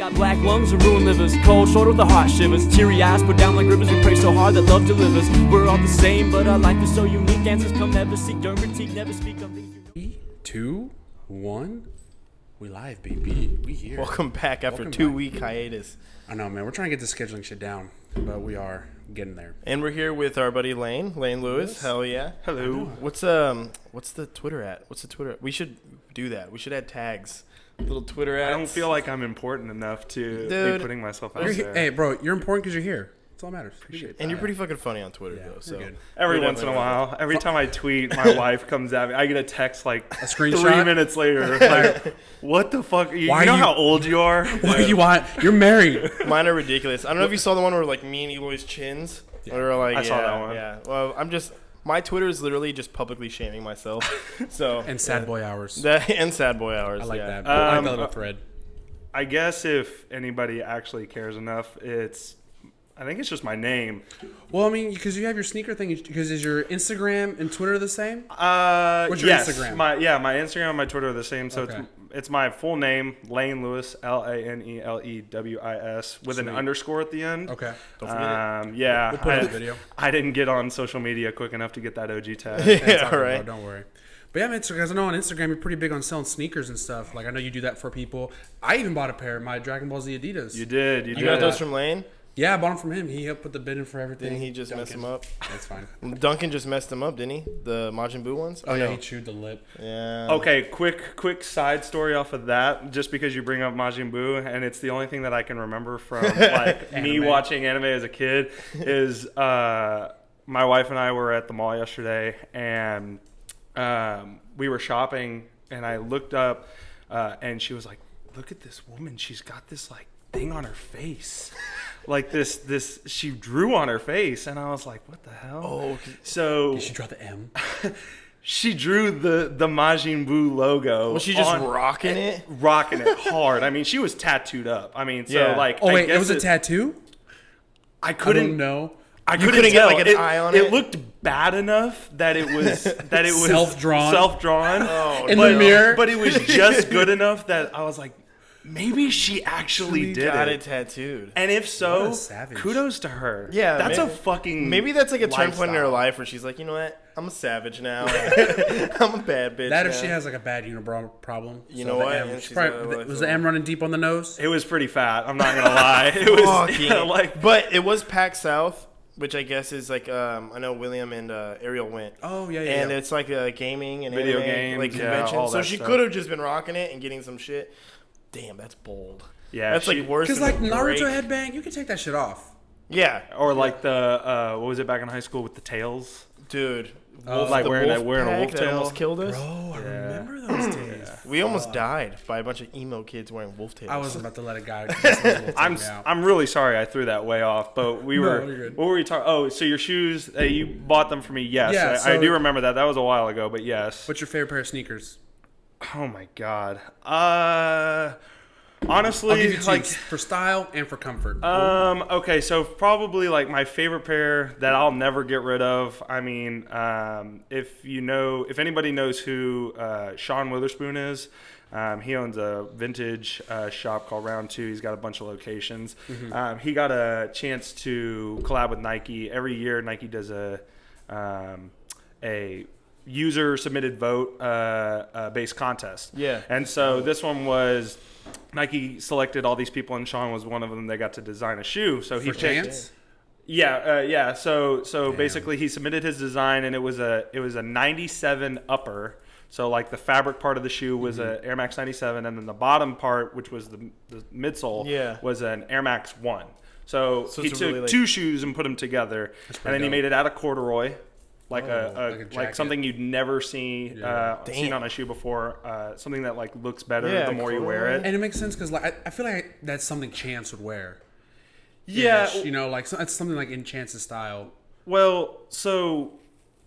got black lungs and ruined livers, cold shoulder with the hot shivers, teary eyes put down like rivers. We pray so hard that love delivers. We're all the same, but our life is so unique. Answers come, never seek, don't critique, never speak of things. 3, 2, 1. We live, baby. We here. Welcome back after Welcome 2-week hiatus. I know, man. We're trying to get the scheduling shit down, but we are getting there. And we're here with our buddy Lane Lewis. Yes. Hell yeah. Hello. What's the Twitter at? What's the Twitter? We should do that. We should add tags. Little Twitter ads. I don't feel like I'm important enough to Dude, be putting myself out You're there. Hey, bro, you're important because you're here. That's all that matters. Appreciate And you're pretty fucking funny on Twitter, Yeah, though. we're So good. Every You're once in a definitely while, every time I tweet, my wife comes at me. I get a text like A screenshot? 3 minutes later. Like, what the fuck? You Why know you- how old you are? What do you want? You're married. Mine are ridiculous. I don't know if you saw the one where like me and Eloy's chins. Yeah. We were like, I saw that one. Yeah. Well, my Twitter is literally just publicly shaming myself. So And sad boy hours. that and sad boy hours. I like yeah. that. I like that little thread. I guess if anybody actually cares enough, I think it's just my name. Well, I mean, because you have your sneaker thing. Because is your Instagram and Twitter the same? What's your Instagram? My Instagram and my Twitter are the same. So Okay. it's my full name, Lane Lewis, LANELEWIS, with an Sweet. underscore at the end. Okay. Don't forget it. Yeah. We'll put it in the video. I didn't get on social media quick enough to get that OG tag. It's Yeah, all good, right. bro, don't worry. But yeah, man, because I know on Instagram you're pretty big on selling sneakers and stuff. Like I know you do that for people. I even bought a pair of my Dragon Ball Z Adidas. You did. You got those from Lane? Yeah, I bought them from him. He helped put the bid in for everything. Didn't he just mess Duncan. them up? That's fine. Duncan just messed them up, didn't he? The Majin Buu ones? Oh yeah, no. he chewed the lip. Yeah. Okay, quick side story off of that. Just because you bring up Majin Buu, and it's the only thing that I can remember from like me Anime. watching anime as a kid, is my wife and I were at the mall yesterday, and we were shopping, and I looked up, and she was like, "Look at this woman. She's got this like thing on her face." Like this she drew on her face, and I was like, what the hell? Oh, so Did she draw the M? she drew the Majin Buu logo. was she just rocking it? Rocking it hard. I mean, she was tattooed up. I mean, so Yeah. like. Oh I wait, guess it was a tattoo? I I couldn't don't know. I You couldn't couldn't get, tell. like, an eye on it? It looked bad enough that it was Self-drawn? Self-drawn. Oh, In but, the mirror? But it was just good enough that I was like, maybe she actually did got it. it tattooed. And if What so, a savage. kudos to her. Yeah, that's maybe- a fucking. Maybe that's like a turn point in her lifestyle. life where she's like, you know what? I'm a savage now. I'm a bad bitch. That if now. she has like a bad unibrow problem. You So know the what? M, And she she's probably- like, was the M running deep on the nose? It was pretty fat. I'm not gonna lie. It was Fucking- yeah, like. But it was Pack South, which I guess is like I know William and Ariel went. Oh yeah, yeah. And yeah. it's like a gaming and Video anime, games, like yeah, convention. all So that she stuff. could have just been rocking it and getting some shit. Damn, that's bold. Yeah, That's she- like worse. Because than like a Naruto break. headbang, you can take that shit off. Yeah, Or like the what was it back in high school with the tails? dude. Like the wearing a wolf pack wolf that tail. almost killed us. Bro, I Yeah. remember those days. We almost died by a bunch of emo kids wearing wolf tails. I wasn't about to let a guy. I'm really sorry I threw that way off, but we No, were. you're good. What were we talking? Oh, so your shoes? You bought them for me? Yes, Yeah, I so- do remember that. That was a while ago, but yes. What's your favorite pair of sneakers? Oh my god. I'll Honestly, give you two like. for style and for comfort. Okay, so probably like my favorite pair that I'll never get rid of. I mean, if anybody knows who Sean Witherspoon is, he owns a vintage shop called Round Two. He's got a bunch of locations. He got a chance to collab with Nike. Every year, Nike does a user submitted vote based contest. Yeah. And so this one was Nike selected all these people, and Sean was one of them. They got to design a shoe. So he for picked. chance? Yeah. So basically, he submitted his design, and it was a 97 upper. So like the fabric part of the shoe was a Air Max 97, and then the bottom part, which was the midsole, Yeah. was an Air Max 1. So he it's took really, like- two shoes and put them together, and then he dope. made it out of corduroy. Like like a like jacket. something you'd never seen Damn. on a shoe before. Something that like looks better Yeah, the more you wear it. And it makes sense because like I feel like that's something Chance would wear. Yeah. You know, like it's something like in Chance's style. Well, so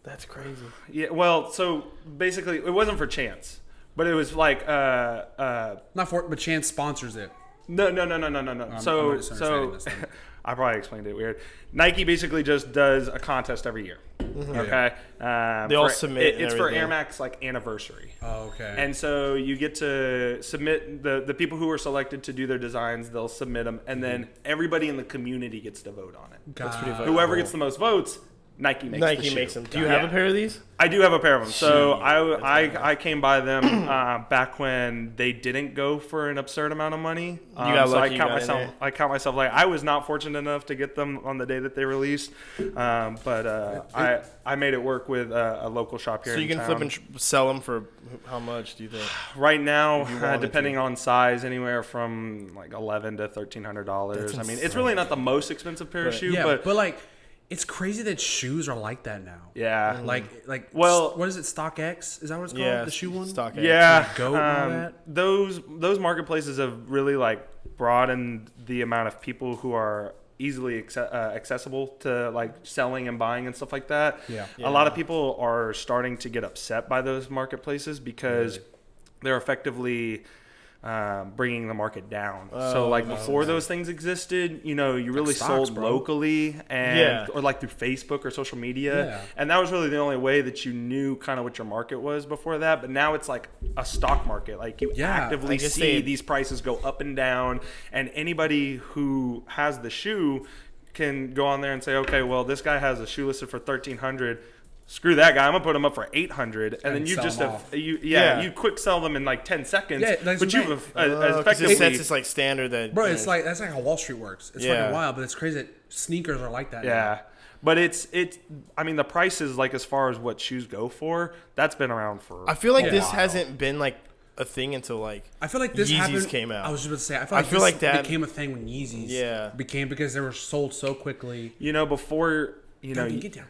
That's crazy. yeah. Well, so basically, it wasn't for Chance, but it was like Not for, but Chance sponsors it. No. I'm So misunderstanding this then. I probably explained it weird. Nike basically just does a contest every year. Okay. They all submit and It's for everything. Air Max like anniversary. Oh, okay. And so you get to submit the people who are selected to do their designs. They'll submit them, and then everybody in the community gets to vote on it. That's pretty fucking Whoever gets the most votes, Nike makes the Nike shoe. makes them. Do you have a pair of these? I do have a pair of them. So I came by them back when they didn't go for an absurd amount of money. got so lucky you got in there. I count myself like I was not fortunate enough to get them on the day that they released, but I made it work with a local shop here. So you in can town. flip and sell them for how much? Do you think? Right now, you wanted depending to. on size, anywhere from like $1,100 to $1,300. I mean, it's really not the most expensive pair of shoe, yeah, but like, it's crazy that shoes are like that now. yeah, Like, Well- what is it? Stock X? Is that what it's called? Yeah, The shoe one? Stock X. yeah. Goat and all that? Those marketplaces have really like broadened the amount of people who are easily accessible to like selling and buying and stuff like that. Yeah. A lot of people are starting to get upset by those marketplaces because they're effectively bringing the market down. So like before those things existed, you really stocks, sold bro. locally and or like through Facebook or social media. Yeah. And that was really the only way that you knew kind of what your market was before that. But now it's like a stock market. Like you actively I guess see these prices go up and down, and anybody who has the shoe can go on there and say, okay, well, this guy has a shoe listed for $1,300. Screw that guy! I'm gonna put him up for $800, and then you sell just them off. you quick sell them in like 10 seconds. Yeah, that's but right. you've Because effectively it sets this like standard that. Bro, you it's know, like that's like how Wall Street works. It's Yeah. fucking wild, but it's crazy that sneakers are like that. yeah. But it's I mean the prices like as far as what shoes go for, that's been around for. I feel like Yeah. this Wow. hasn't been like a thing until like. I feel like this Yeezys happened. came out. I was just about to say. I feel like this that- became a thing when Yeezys Yeah. because they were sold so quickly. Before Get down.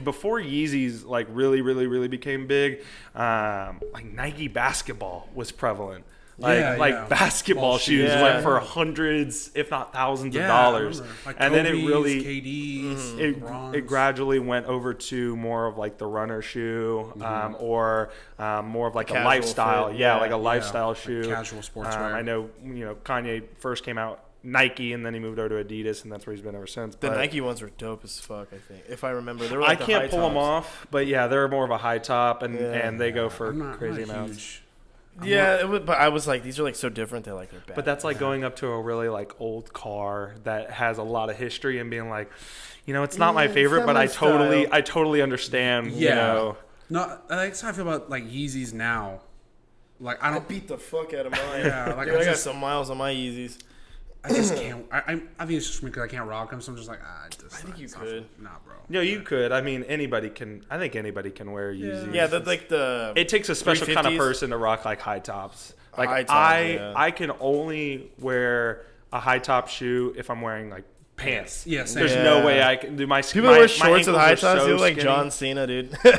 before Yeezys like really became big, like Nike basketball was prevalent. Like basketball Ball shoes shoes. went Yeah. for hundreds, if not thousands of I dollars. remember. Like And then it Kobe's, really KD's, it LeBron's. gradually went over to more of like the runner shoe, or more of like a Casual lifestyle. fit, Yeah, yeah. like a lifestyle like shoe. casual sportswear. I know Kanye first came out Nike, and then he moved over to Adidas, and that's where he's been ever since. The But Nike ones were dope as fuck. I think if I remember, they were like I the can't high pull them tops. off, but yeah, they're more of a high top, and Yeah. and they go for I'm not crazy huge. amounts. Yeah, but I was like, these are like so different. They're like they're bad. But that's like going up to a really like old car that has a lot of history and being like, it's not my it's favorite, not but my I totally understand. Yeah. No, that's how I feel about like Yeezys now. Like I I don't. beat the fuck out of mine. Yeah, like, Dude, I I got just- some miles on my Yeezys. I just can't. I think it's just because I can't rock them. So I'm just like, I think you could. Nah, bro. No, you could. I mean, anybody can. I think anybody can wear Yeezys. Yeah, that's like the. It takes a special kind of 350s. person to rock like high tops. Like High tops, yeah. I can only wear a high top shoe if I'm wearing like pants. Yeah, same. There's Yeah. no way I can do my. People my, wear my shorts with ankles high are tops. so They look like skinny. John Cena, dude. You're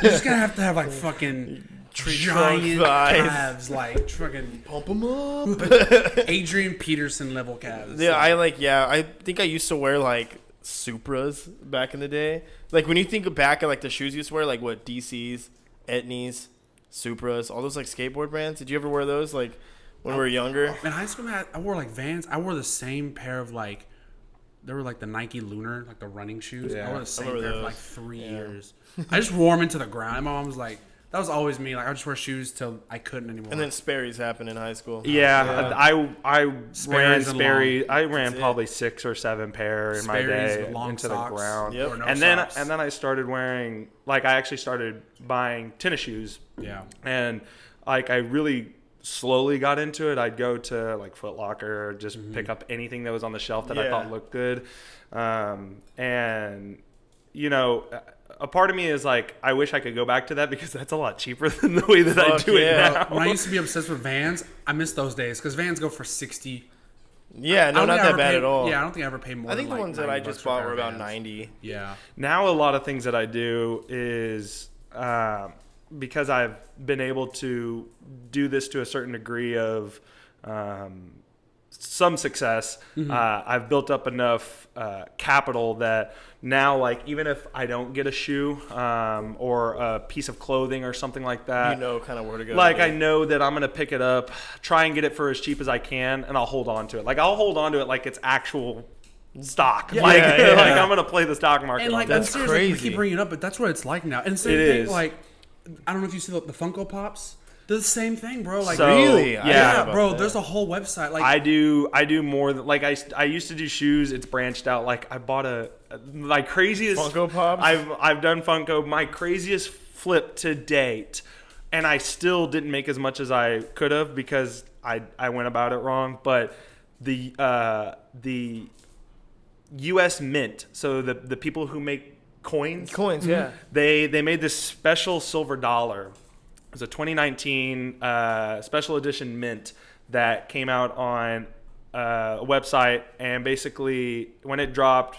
just gonna have to have like fucking Tree trunk giant thighs. calves, like fucking Pump them up. Adrian Peterson level calves. Yeah, I think I used to wear like Supras back in the day. Like when you think back at like the shoes you used to wear, like what DC's, Etnies, Supras, all those like skateboard brands. Did you ever wear those like when we were younger? In high school, I wore like Vans. I wore the same pair of like, they were like the Nike Lunar, like the running shoes. I Yeah. wore the same remember pair for those. like 3 years. I just wore them into the ground. And my mom was like, that was always me. Like I would just wear shoes till I couldn't anymore. And then Sperry's happened in high school. Yeah, I ran Sperry's and Sperry. I ran That's it. probably 6 or 7 pair in my Sperry's day with long into socks. the ground. Yep. Or no and socks. then I started wearing like I actually started buying tennis shoes, yeah. and like I really slowly got into it. I'd go to like Foot Locker or just pick up anything that was on the shelf that I Yeah. thought looked good, and a part of me is like, I wish I could go back to that because that's a lot cheaper than the way that I Fuck do yeah. it now. When I used to be obsessed with Vans, I miss those days because Vans go for 60. Yeah, I no, don't not think I that ever bad paid- at all. Yeah, I don't think I ever paid more. I think than the like ones that I $90 just for a bought pair were of about Vans. 90. Yeah. Now a lot of things that I do is because I've been able to do this to a certain degree of some success. I've built up enough capital that now, like, even if I don't get a shoe or a piece of clothing or something like that, You know kind of where to go. like I know that I'm gonna pick it up, try and get it for as cheap as I can, and I'll hold on to it. Like I'll hold on to it like it's actual stock. Like I'm gonna play the stock market. And like, on I'm that. serious, crazy. Like, we keep bringing it up, but that's what it's like now. And same It thing, is. like, I don't know if you see the Funko Pops. They're the same thing, bro. Like, So, Really? I didn't know Yeah, about bro. that. There's a whole website. Like, I do more than like I used to do shoes. It's branched out. Like I bought my craziest Funko Pops? I've done Funko. My craziest flip to date, and I still didn't make as much as I could have because I went about it wrong. But the U.S. Mint, so the people who make coins, yeah. they made this special silver dollar. It was a 2019 special edition mint that came out on a website, and basically when it dropped,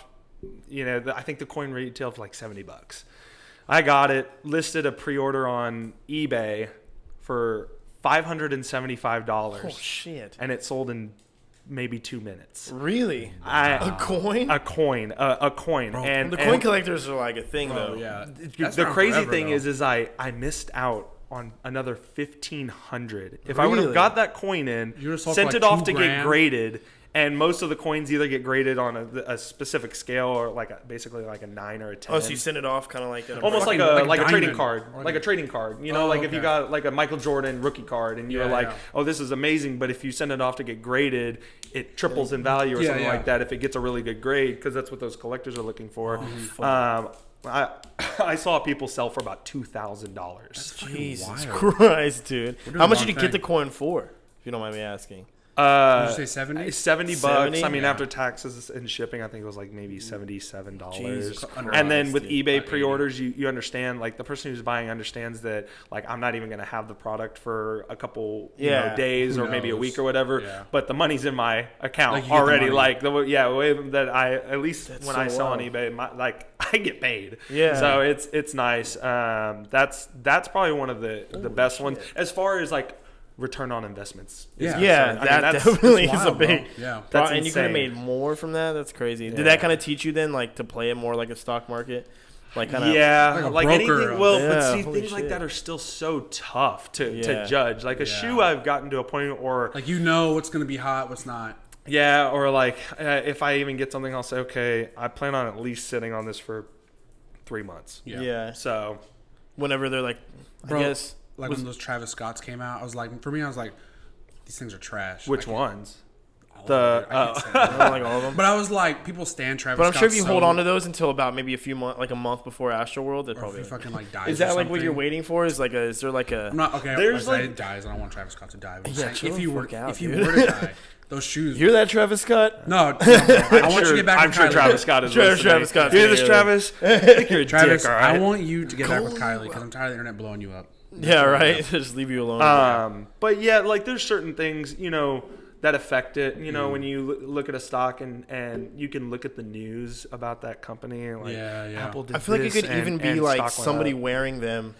I think the coin retailed for like $70. I got it, listed a pre-order on eBay for $575. Oh shit! And it sold in maybe 2 minutes. Really? A coin? A coin. And The coin collectors are like a thing, bro, though. yeah. the crazy thing is I missed out on another $1,500. If I would have Really? got that coin in, You would've sold sent for it like off to $2,000. get graded, and most of the coins either get graded on a specific scale or basically like a 9 or a 10. Oh, so you send it off kind of like that. Almost like Fucking a trading diamond. card, Or like a trading card. Oh, Like if you okay. got like a Michael Jordan rookie card, and you're Yeah, like, yeah. oh, this is amazing. But if you send it off to get graded, it triples in value or Yeah, something yeah. like that. If it gets a really good grade, because that's what those collectors are looking for. I saw people sell for about $2,000. Jesus wild. Christ, dude! doing How much the did you wrong get the thing. coin for? If you don't mind me asking. Did you say 70? $70. 70? I mean, Yeah. after taxes and shipping, I think it was like maybe $77. Jesus And then Christ, with dude. eBay pre-orders, you understand, like the person who's buying understands that like I'm not even going to have the product for a couple days Who or maybe a knows? week or whatever. Yeah. But the money's in my account Like, you get the already. money. Like the way that I at least That's when so I sell on wild. eBay, I get paid. Yeah. So it's nice. That's probably one of the best ones as far as like return on investments. is Yeah. concerned. Yeah, I mean, that that's definitely is wild, a big. bro. Yeah. Bro, That's and you could have insane. made more from that. That's crazy. Yeah. Did that kind of teach you then, like, to play it more like a stock market, like kind of? Yeah, Like a like broker anything. of- Well, Yeah, but see, holy things like shit. that are still so tough to Yeah. judge. Like a Yeah. shoe, I've gotten to a point, or Like, you know what's going to be hot, what's not. yeah, or like if I even get something, I'll say, okay, I plan on at least sitting on this for 3 months. Yeah. So Whenever they're like, Bro, I guess. like when those Travis Scotts came out, I was like, these things are trash. which I ones? can't- The I can't say I that. don't like all of them. But I was like, people stand Travis But I'm Scott sure if you so- hold on to those until about maybe a few months, like a month before Astroworld, they'd or if probably. he fucking like dies. Is or that like what you're something. waiting for? Is there like a? I'm not okay. There's, There's like like- it dies. I don't want Travis Scott to die. But Yeah, yeah, chill if the you were fuck out, if you dude. were to die, those shoes. Hear that, Travis Scott? No, bro, I want you to get back I'm with sure Kylie. Travis Scott is Travis listening. Scott's Hear gonna this, hear Travis? I think you're a Travis, dick, all right? I want you to get back with Kylie because I'm tired of the internet blowing you up. Yeah, right. Just leave you alone. But yeah, like there's certain things, that affect it. When you look at a stock and you can look at the news about that company. Like Yeah, yeah. Apple did I feel like it this could even and be like stock went somebody up. wearing them,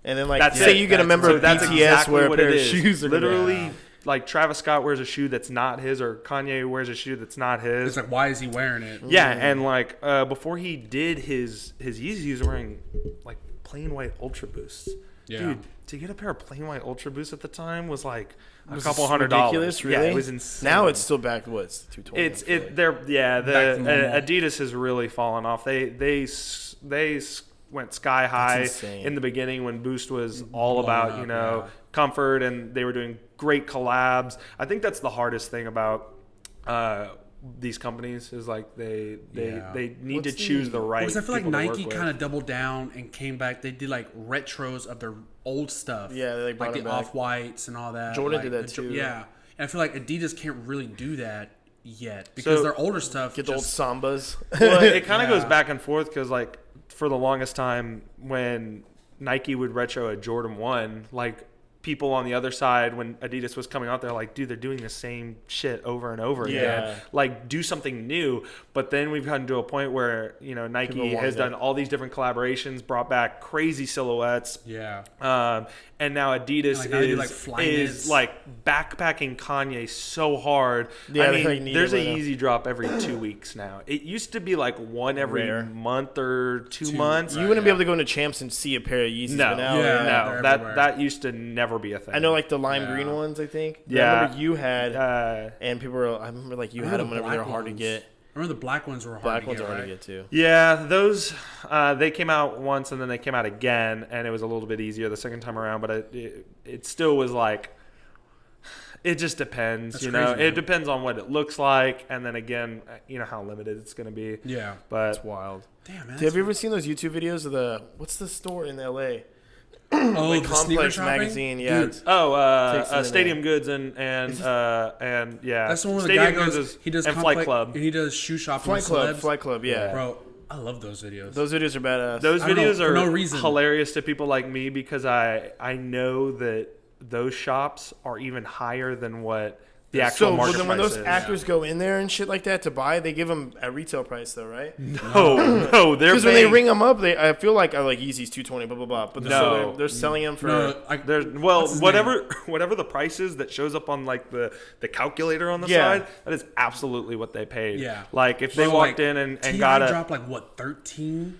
and then like That's say it. you get a member So of that's BTS exactly wear a what pair it of is. shoes. Or Literally, Yeah. like Travis Scott wears a shoe that's not his, or Kanye wears a shoe that's not his. It's like, why is he wearing it? Yeah, and like before he did his Yeezys, he was wearing like plain white Ultra Boosts. Yeah. Dude, to get a pair of plain white Ultra Boosts at the time was like a Was couple this $100. ridiculous, Yeah, really? it was insane. Now it's still back to what? It's 220. It's I feel it like. they're yeah the Back to normal. Adidas has really fallen off. They went sky high insane. in the beginning when Boost was all Blowing about up, yeah. comfort, and they were doing great collabs. I think that's the hardest thing about these companies is like they Yeah. need What's to choose the right. Because I feel like people to Nike work with. kind of doubled down and came back. They did like retros of their old stuff. Yeah, they like brought like it the back. off whites and all that. Jordan like did that the too. Yeah, and I feel like Adidas can't really do that yet because So- their older stuff Get the old just Sambas. Well, it kind of Yeah. goes back and forth because like for the longest time when Nike would retro a Jordan 1, like people on the other side when Adidas was coming out, they're like, dude, they're doing the same shit over and over again. Like, do something new. But then we've gotten to a point where, you know, Nike has done all these different collaborations, brought back crazy silhouettes. Yeah. And now Adidas Like, now they do, like, is like backpacking Kanye so hard. Yeah, I they, like, mean, need there's it a right now. Yeezy drop every 2 weeks now. It used to be like one every Rare. month or 2 months. You wouldn't be able to go into Champs and see a pair of Yeezys. No, but now, Yeah. no, they're everywhere. that used to never be a thing. I know, like the lime Yeah. green ones. I think. I Yeah. remember you had, Uh, and people were. I remember like you had them whenever they were hard to get. I remember the black ones were hard Black to ones get, are hard right? to get too. yeah, those they came out once and then they came out again, and it was a little bit easier the second time around. But it still was like, it just depends. That's you know, crazy, man. it depends on what it looks like, and then again, you know how limited it's gonna be. Yeah. But It's wild. Damn, man. Have you ever seen those YouTube videos of the what's the store in LA? Oh, Like the sneaker Complex shopping? magazine. Yeah. Dude, it's- oh, Takes it in Stadium Goods and yeah, that's the one where the Stadium guy Goods goes, he does and Complex, Flight Club. and he does shoe shopping Flight with Club. celebs. Flight Club. Yeah. Bro, I love those videos. Those videos are badass. Those I don't know, videos for are no reason. hilarious to people like me because I know that those shops are even higher than what the actual so market then when price those is. actors go in there and shit like that to buy, they give them at retail price though, right? no, they're Because when they paying- ring them up, I feel like Yeezy's 220, blah blah blah. But No. they're selling them for. No, There's what's his whatever the price is that shows up on like the calculator on the Yeah. side, that is absolutely what they paid. Yeah. Like if they Bro, walked like, in and T.I. got a dropped like what 13?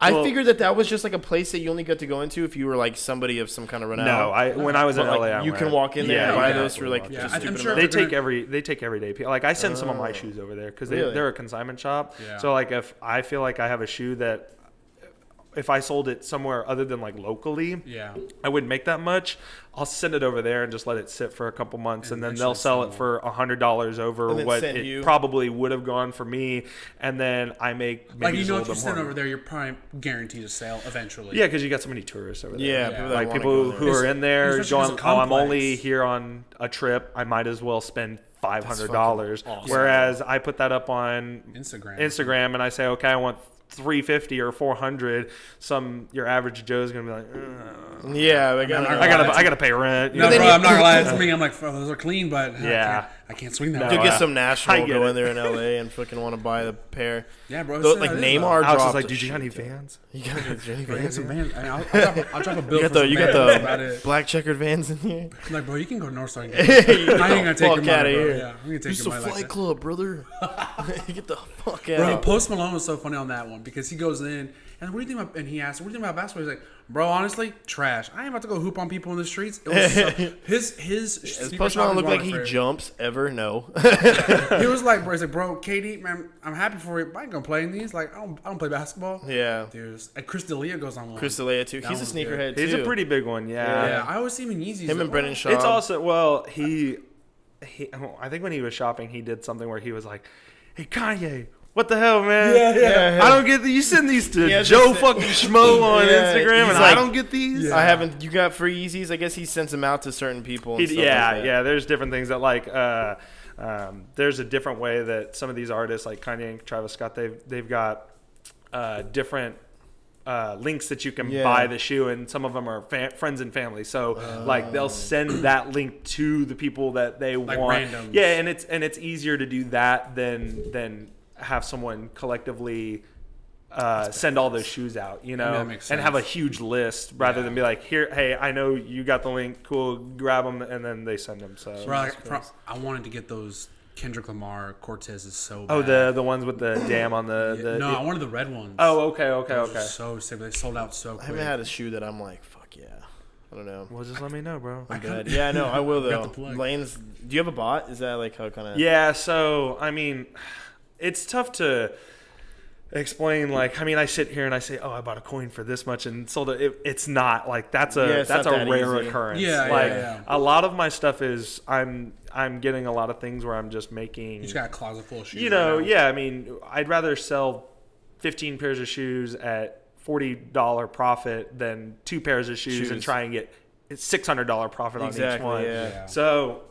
I well- figured that was just like a place that you only got to go into if you were like somebody of some kind of renown. when I was in But, LA, like, I you went. can walk in there and buy those for like Yeah, just I'm stupid sure amount. They they're take everyday people. Like I send some of my shoes over there because Really? they're a consignment shop. Yeah. So like if I feel like I have a shoe that if I sold it somewhere other than like locally, Yeah. I wouldn't make that much. I'll send it over there and just let it sit for a couple months, and then eventually they'll sell sell it for $100 over And then what send it you- probably would have gone for me, and then I make maybe Like, you know, sold if you them send more. over there, you're probably guaranteed a sale eventually. Yeah, because you got so many tourists over there. Yeah, Yeah. people that Like wanna people go who there. are in there Especially 'cause going, of oh, I'm Complex. only here on a trip. I might as well spend $500. fucking awesome. Whereas I put that up on Instagram. and I say, okay, I want $350 or $400. Your average Joe's gonna be like, Yeah, they got. I gotta pay rent. No, you know? bro, I'm not gonna lie. It's me. I'm like, bro, those are clean, but Yeah. I can't swing that. No, way. You'll get some I national get go it. in there in LA and fucking want to buy the pair. Yeah, bro. Those, it's like how it is, Neymar though. Alex dropped. is like, a dude, you got any shit. Vans? You got any Johnny Bro, get some Vans? Vans. I'll drop a bill You for got some the Vans. That's about the it. black checkered Vans in here. I'm like, bro, you can go to Northstar and Hey, get get them. I ain't gonna the take fuck your money, outta bro. here. Yeah, I'm gonna take Use your the money Flight like that. Club, brother. Get the fuck out. Bro, Post Malone was so funny on that one because he goes in and what do you think about? And he asked, "What do you think about basketball?" He's like, "Bro, honestly, trash. I ain't about to go hoop on people in the streets." It was so, his Does sneaker Post shop Malone is look one like of he my favorite. jumps ever? No. He was like, "Bro, he's like, bro, KD, man, I'm happy for you, but I ain't gonna play in these. Like, I don't play basketball." Yeah. Dude, and Chris D'Elia goes on one. Chris D'Elia too. That He's a one's good. sneakerhead too. He's a pretty big one, Yeah, I always see him in Yeezys. Him though. and Brendan Shaw. It's also well, he I think when he was shopping, he did something where he was like, "Hey Kanye, what the hell, man? Yeah. I don't get you send these to Yeah, Joe just- fucking Schmo on Yeah, Instagram, he's and like- I don't get these." I haven't. You got free Yeezys. I guess he sends them out to certain people. And stuff like that. Yeah. There's different things that like. There's a different way that some of these artists like Kanye and Travis Scott they've got different links that you can Yeah. buy the shoe, and some of them are friends and family. So like they'll send that link to the people that they Like want. randoms. Yeah, and it's easier to do that than have someone collectively send all those shoes out, you know, that makes and have a sense. huge list rather Yeah. than be like, here, hey, I know you got the link, cool, grab them, and then they send them. So, Bro, I wanted to get those Kendrick Lamar Cortezes so bad. oh, the ones with the dam on the no, I wanted the red ones. oh, okay, Those were so sick. They sold out so I quick. haven't had a shoe that I'm like, fuck yeah. I don't know. Well, just let me know, bro. I'm bad. Yeah, I know. I will Got though. the plug. Lanes, do you have a bot? Is that like how kind of? Yeah, so I mean, it's tough to explain. Like, I mean, I sit here and I say, "Oh, I bought a coin for this much and sold it." It's not like that's Yeah, a it's that's not a that rare easy. occurrence. Yeah, like yeah. a lot of my stuff is I'm getting a lot of things where I'm just making. You just got a closet full of shoes. You know, right now. yeah. I mean, I'd rather sell 15 pairs of shoes at $40 profit than 2 pairs of shoes and try and get $600 profit on each Exactly, one. yeah. So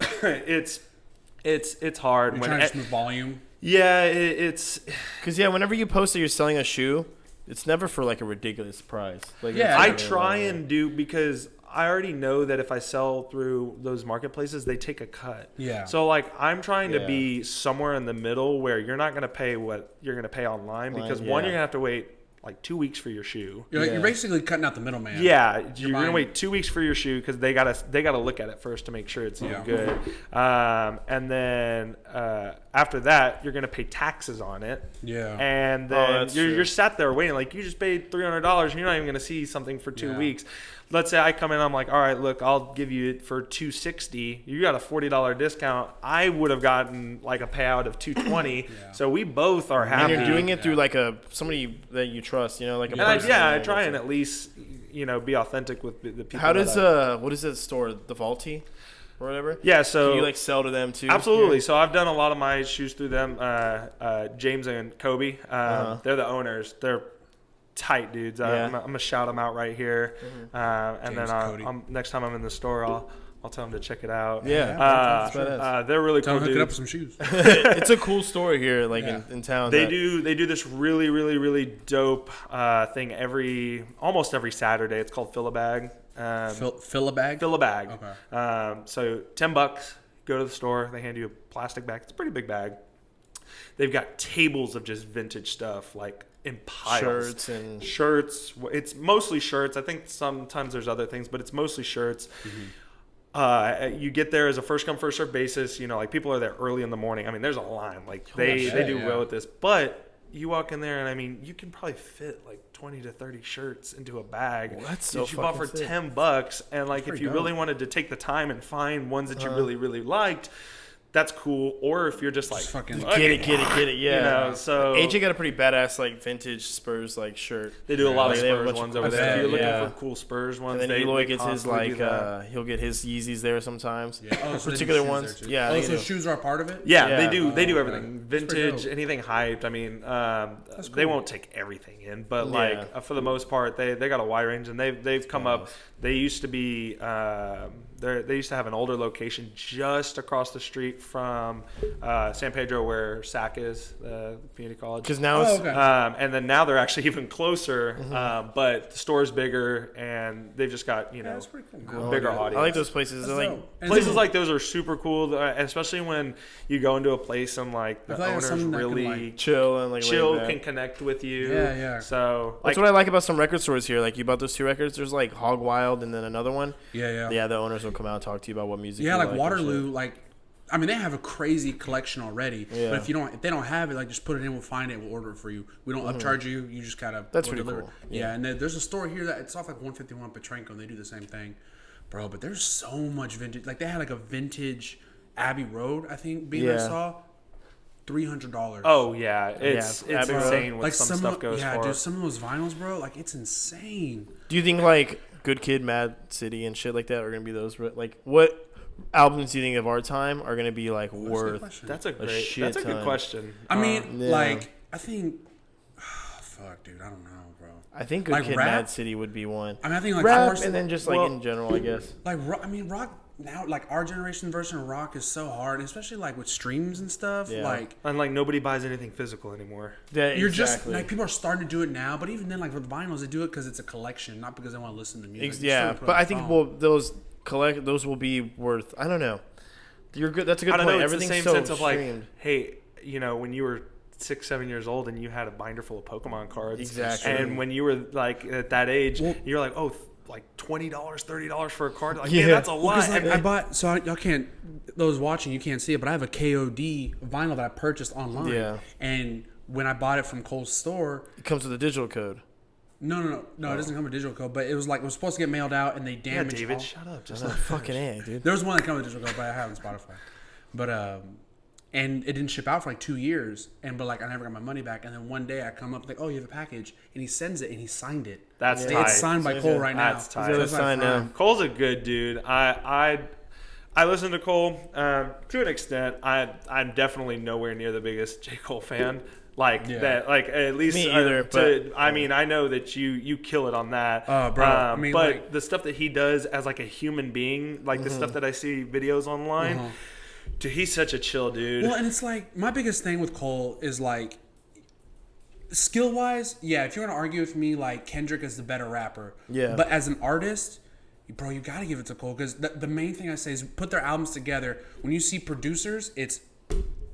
it's hard You're when trying to smooth volume. yeah, it's Because yeah, whenever you post that you're selling a shoe, it's never for like a ridiculous price. Like Yeah. it's I never try like- and do because I already know that if I sell through those marketplaces, they take a cut. Yeah. So like I'm trying to Yeah. be somewhere in the middle where you're not going to pay what you're going to pay online because one, yeah. you're going to have to wait like 2 weeks for your shoe. You're basically cutting out the middleman. Yeah, you're gonna buying- wait 2 weeks for your shoe because they gotta look at it first to make sure it's even Yeah. good. And then after that, you're gonna pay taxes on it. Yeah. And Oh, then that's true. you're sat there waiting. Like you just paid $300 and you're not even gonna see something for 2 Yeah. weeks. Let's say I come in, I'm like, all right, look, I'll give you it for $260. You got a $40 discount. I would have gotten like a payout of $220. Yeah. So we both are And happy. you're doing it through like somebody that you trust, you know, like a and I person. I that- try and at least be authentic with the people. How that does what is that store, the Vaulty or whatever? Yeah, so Can you like sell to them too? absolutely. So I've done a lot of my shoes through them. James and Kobe, they're the owners. They're tight dudes. Yeah. I'm gonna shout them out right here. And James then and Cody. next time I'm in the store, I'll tell them to check it out. Yeah. that's badass. They're really Tell cool him to hook it up with dudes. some shoes. It's a cool store here, like Yeah. in town. They that- do this really, really, really dope thing almost every Saturday. It's called Fill a Bag. Fill a bag. Fill a bag. Okay. So $10. Go to the store. They hand you a plastic bag. It's a pretty big bag. They've got tables of just vintage stuff, like in piles. Shirts and- shirts. It's mostly shirts. I think sometimes there's other things, but it's mostly shirts. You get there as a first come first served basis. Like people are there early in the morning. I mean, there's a line. Like they shit, do yeah. well with this, but you walk in there and I mean, you can probably fit like 20 to 30 shirts into a bag. Well, that's that so you bought for fucking sick. $10. And like, if pretty you dope. really wanted to take the time and find ones that you really, really liked, that's cool. Or if you're just like, Just fucking- "Fuck Get it, yeah. so AJ got a pretty badass like vintage Spurs like shirt. they do a lot of Like, they have a Spurs bunch ones of over cool there. If you're stuff, looking yeah. for cool Spurs ones, And then they Eloy gets his constantly do like that. he'll get his Yeezys there sometimes. Yeah. Oh, so they do Particular shoes ones. there, too. Yeah, Oh, they so do. shoes are a part of it. Yeah, Yeah. they do okay. everything. That's pretty Vintage, dope. anything hyped. I mean, they cool. won't take everything in, but Yeah. like for the most part, they got a wide range, and they've come up. They used to be they used to have an older location just across the street from San Pedro, where SAC is, the community college. Because now Oh, it's okay. And then now they're actually even closer, but the store's bigger, and they've just got That's pretty cool. a bigger Oh, yeah. audience. I like those places. They're like dope. And Places then- like those are super cool, especially when you go into a place and like the I feel like that's owners something that can, really like, chill and like chill, laid back. can connect with you. Yeah, yeah. So That's what I like about some record stores here. Like you bought those two records. There's like Hog Wild and then another one. Yeah. Yeah, the owners will come out and talk to you about what music. Yeah, you like and Waterloo, shit. like I mean they have a crazy collection already. Yeah. But if they don't have it, like just put it in, we'll find it, we'll order it for you. We don't upcharge you. You just gotta That's we'll pretty deliver. cool. Yeah, and then there's a store here that it's off like 151 Petrenko, and they do the same thing, bro. But there's so much vintage. Like they had like a vintage Abbey Road, I think. I Yeah. saw $300. Oh yeah, it's Abbey Road. insane what like some stuff goes yeah, for. dude, some of those vinyls, bro. Like it's insane. Do you think like Good Kid, Mad City, and shit like that are gonna be those? Like what albums do you think of our time are gonna be like That's a good worth? question. That's a shit that's a good ton. question. I mean, Yeah. like I think. Fuck, dude. I don't know, bro. I think Good Like Kid, rap? Mad City would be one. I mean, I think like Rap first- and then just like well, in general, I guess. like I mean rock now, like our generation version of rock is so hard, especially like with streams and stuff. Yeah. Like And like nobody buys anything physical anymore. Yeah, you're just exactly. like people are starting to do it now, but even then, like with vinyls, they do it because it's a collection, not because they want to listen to music. They Yeah, still put it but on I the think phone. those will be worth. I don't know. You're good. That's a good I don't point. know. It's the Everything's same so sense of like, streamed. hey, when you were 6-7 years old and you had a binder full of Pokemon cards, Exactly. and when you were like at that age, Well- you're like, oh, like $20, $30 for a card. Like, Yeah. man, that's a Well, lot. 'cause, like, And- I bought, so y'all can't, those watching, you can't see it, but I have a KOD vinyl that I purchased online. Yeah. And when I bought it from Cole's store, It comes with a digital code. no, it doesn't come with digital code, but it was like, it was supposed to get mailed out and they yeah, damaged David, all- shut up. Just Oh, let fucking A, dude. There was one that comes with digital code, but I have it on Spotify. But and it didn't ship out for like 2 years, but like I never got my money back. And then one day I come up like, oh, you have a package, and he sends it and he signed it. That's It's tight. signed by So Cole good. right now. That's tight. He's got a That's my sign now. friend. Cole's a good dude. I listen to Cole to an extent. I'm definitely nowhere near the biggest J. Cole fan. Like Yeah. that, like at least Me either, but- I mean, I know that you kill it on that. Bro, I mean, but like- the stuff that he does as like a human being, like the stuff that I see videos online, dude, he's such a chill dude. Well, and it's like my biggest thing with Cole is like skill wise, yeah. If you're gonna argue with me, like Kendrick is the better rapper, Yeah. But as an artist, bro, you gotta give it to Cole because the main thing I say is put their albums together. When you see producers, it's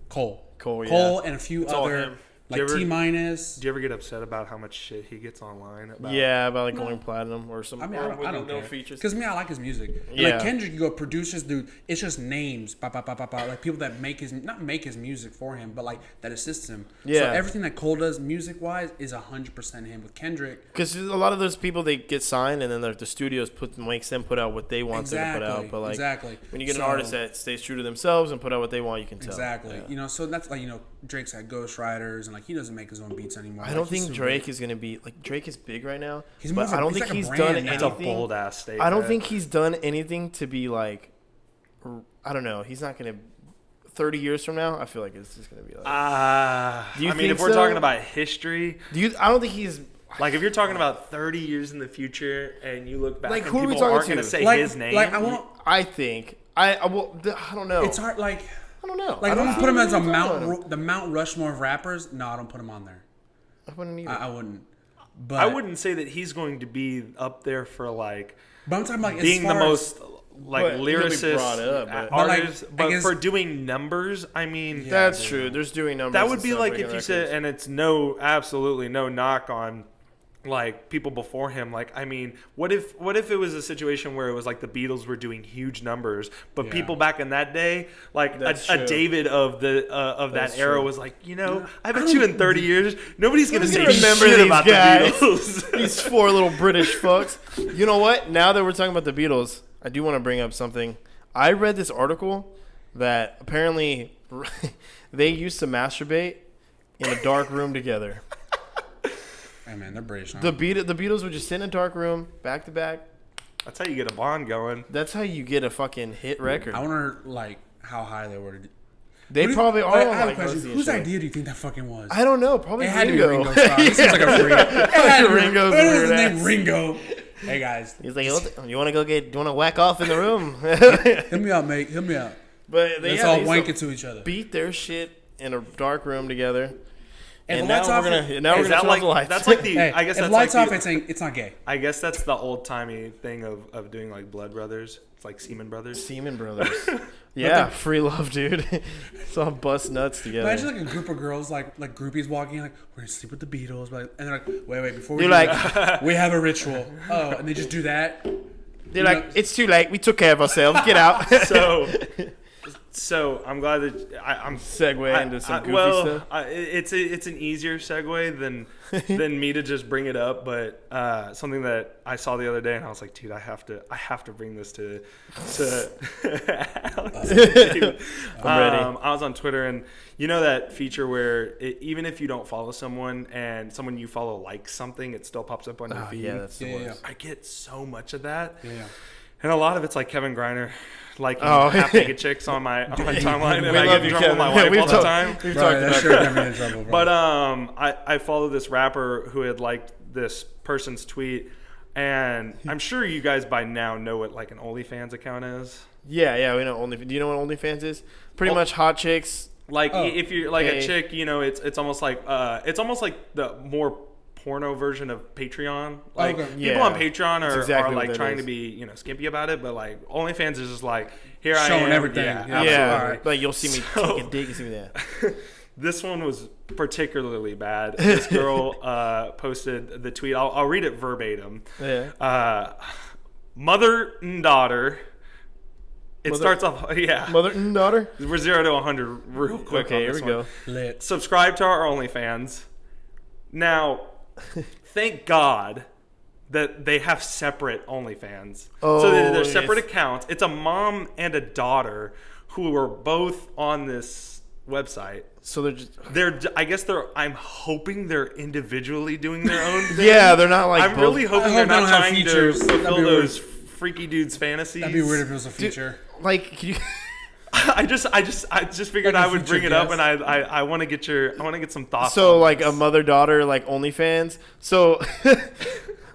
Cole, yeah. and a few It's all other him. like T minus. Do you ever get upset about how much shit he gets online about? Yeah, about like going platinum or some. I mean, or I with don't no care. features. Because I like his music. And Yeah. like Kendrick, you go producers, dude. It's just names, like people that not make his music for him, but like that assists him. Yeah. So everything that Cole does music wise is 100% him. With Kendrick, Because a lot of those people, they get signed and then the studios makes them put out what they want them to put out. But like when you get an artist that stays true to themselves and put out what they want, you can tell. Exactly. Yeah. You know, so that's like Drake's had ghostwriters and like he doesn't make his own beats anymore. I don't think Drake is gonna be like Drake is big right now. He's more but of a- I don't he's think like a he's brand done now. It's anything. a bold ass statement. I don't think he's done anything to be like. I don't know. He's not gonna. 30 years from now, I feel like it's just gonna be like. Do you I mean, think if we're so? talking about history, I don't think he's. like if you're talking about 30 years in the future and you look back, Like, and who are we people talking aren't to? gonna say like, his name. Like I want. I think. I don't know. It's hard. Like I don't know. Like I I don't don't feel put him like as a we're talking about him. the Mount Rushmore of rappers. No, I don't put him on there. I wouldn't either. I wouldn't. But I wouldn't say that he's going to be up there for like But I'm talking like being as the far most like But he'll be lyricist brought up, but- artist, But, like, but I guess- for doing numbers, I mean, Yeah. That's true. There's doing numbers. that and would be stuff, like breaking if you said, records. and it's absolutely no knock on like people before him. Like, I mean, what if it was a situation where it was like the Beatles were doing huge numbers, but Yeah. people back in that day, like That's a true. David of That's that era true. was like, I bet you in 30 years nobody's gonna say remember shit these about guys. the Beatles. These four little British fucks. You know what? Now that we're talking about the Beatles, I do want to bring up something. I read this article that apparently they used to masturbate in a dark room together. Hey man, they're British. Huh? The Beatles would just sit in a dark room, back to back. That's how you get a bond going. That's how you get a fucking hit record. I wonder like how high they were. They Who- probably are. I on, have a like, question. Rosie and Whose shit. idea do you think that fucking was? I don't know. Probably It had to be Ringo. Ringo's. Probably. He seems like a freak. It had to be Ringo's What is weird his name? ass. Ringo. Hey guys, He's like, you want to whack off in the room? hit me out, mate. Hit me out. But they Let's yeah, all they used wank to it to each other. beat their shit in a dark room together. If And the lights now off, we're gonna turn Is that off like the lights. that's like the hey, I guess if that's lights like off, the, it's not gay. I guess that's the old timey thing of doing like blood brothers. It's like Seaman Brothers. Seaman Brothers. Yeah, free love, dude. It's all bust nuts together. Imagine like a group of girls like groupies walking like we're gonna sleep with the Beatles, but and they're like wait before we You're do like- that, we have a ritual. Oh, and they just do that. They're like, it's too late. We took care of ourselves. Get out. So I'm glad that I'm Segue into some goofy stuff. It's an easier segue than me to just bring it up, but something that I saw the other day and I was like, dude, I have to bring this to Alex. I'm ready. I was on Twitter and you know that feature where even if you don't follow someone and someone you follow likes something, it still pops up on your feed. Yeah, that's the Yeah, worst. I get so much of that. Yeah. And a lot of it's like Kevin Griner, like Oh. half naked chicks on my timeline, and We I love get in you, trouble with my Kevin. wife all the time. We've Bro, talked that about sure got me in trouble, bro. But I follow this rapper who had liked this person's tweet, and I'm sure you guys by now know what like an OnlyFans account is. Yeah, we know Do you know what OnlyFans is? Pretty much hot chicks. Like Oh, if you're like hey. a chick, you know, it's almost like the more porno version of Patreon. Like Okay. people Yeah. on Patreon That's are, exactly are what like that trying is. to be skimpy about it, but like OnlyFans is just like here Showing I am. everything. Yeah, Yeah. Yeah, Absolutely. like you'll see me So- take a dig. You see me that. This one was particularly bad. This girl posted the tweet. I'll read it verbatim. Yeah. Mother and daughter. It Mother- starts off, yeah. Mother and daughter. We're 0 to 100 real quick. Okay, on here this we one. go. Lit. Subscribe to our OnlyFans. Now, thank God that they have separate OnlyFans. So they're separate yes. accounts. It's a mom and a daughter who are both on this website. So they're just. I'm hoping they're individually doing their own thing. Yeah, they're not like. I'm both- really hoping I they're hope they not don't have trying to features. That'd fulfill be weird. those freaky dudes' fantasies. That'd be weird if it was a feature. Like, can you? I just figured Like a I would feature bring it up, guest. and I want to get some thoughts. So on like this. a mother daughter like OnlyFans. So.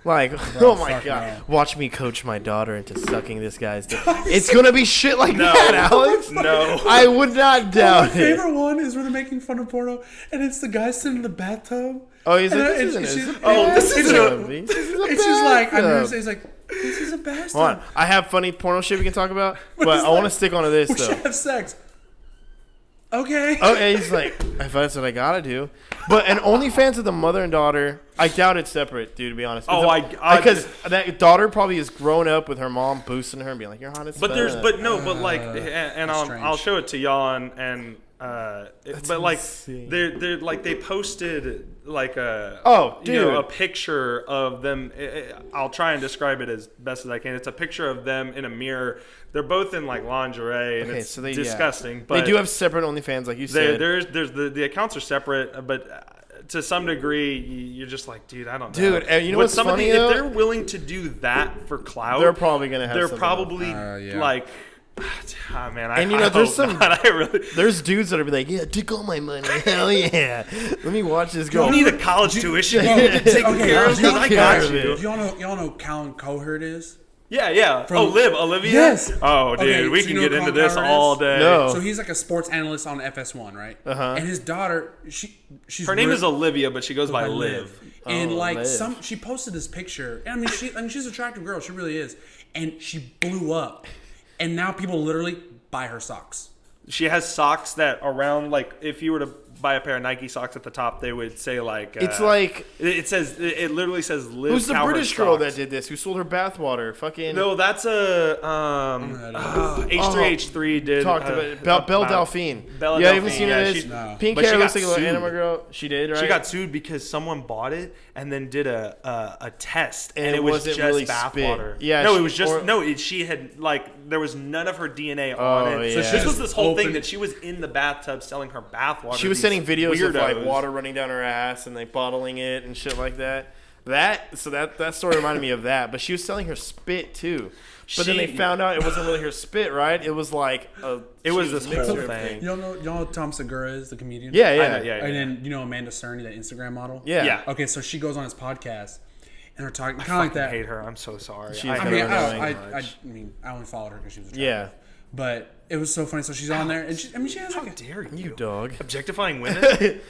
Like, oh my fuck god! no. Watch me coach my daughter into sucking this guy's dick. It's gonna be shit like that, Alex. No. I would not My doubt it. favorite one is where they're making fun of porno, and it's the guy sitting in the bathtub. Oh, he's like, And this it's- isn't she's- it. Oh, this it's isn't a- This is a It's just like I bathtub. never say it's like This is the best. Hold on. I have funny porno shit we can talk about, but I want to stick on to this We though. should have sex. Okay. Oh, and he's like, if that's what I gotta do. But an OnlyFans with the mother and daughter, I doubt it's separate, dude. To be honest. Oh, because that daughter probably has grown up with her mom boosting her and being like, "You're hot as fuck." But like, and strange. I'll show it to y'all and but like insane. they're like they posted like a dude. a picture of them. I'll try and describe it as best as I can. It's a picture of them in a mirror. They're both in like lingerie and Okay, it's so they- disgusting. Yeah. But They do have separate OnlyFans, like you said. there's the accounts are separate, but to some degree you're just like, dude, I don't know, Dude, and you know what's funny, if though? they're willing to do that for clout, They're probably gonna have they're something probably yeah. like. Man, And you know, there's some- I really. There's dudes that'll be like, "Yeah, take all my money, hell yeah, let me watch this go." You need a college tuition. Okay, Take care of do you- it. I care got of you. it. Do y'all know Colin Cohert is? Yeah. From- Olivia. Yes. Oh, dude, Okay, we so can you know get who into Colin this Cowherd all is? day. No. So he's like a sports analyst on FS1, right? Uh-huh. And his daughter, she's Her name real- is Olivia, but she goes by by Liv. And Oh, like Liv. she posted this picture. And I mean, she's an attractive girl. She really is. And she blew up. And now people literally buy her socks. She has socks that around like if you were to buy a pair of Nike socks at the top, they would say like It's like, it says it literally says Liv. who's the Cowherd British girl socks. that did this? Who sold her bathwater? Fucking No, that's a H3H3 did talked about Belle Delphine. Belle Yeah, you haven't Delphine, seen yeah, it? she- No. Pink But hair she looks got like a little sued. anime girl. She did, right? She got sued because someone bought it and then did a test, and And it it was wasn't just really bathwater. spit. Yeah, no, she- it was just or- no. She had like there was none of her DNA Oh, on it. yeah. So So this was this whole thing opened- that she was in the bathtub selling her bathwater. She was to sending these videos of like weirdos. water running down her ass and like bottling it and shit like that. That story reminded me of that. But she was selling her spit too. But then they She- found out it wasn't really her spit, right? It was like It was she this mixing whole her thing. Y'all know who Tom Segura is, the comedian? Yeah, I yeah, know, yeah. And then you know Amanda Cerny, that Instagram model? yeah. Yeah. Okay, so she goes on his podcast and they're talking I kind of like fucking that. hate her. I'm so sorry. She's I kinda mean, annoying. I mean, I only followed her because she was attractive. Yeah. But it was so funny. So she's on there, and she has How like dare you? You dog. Objectifying women?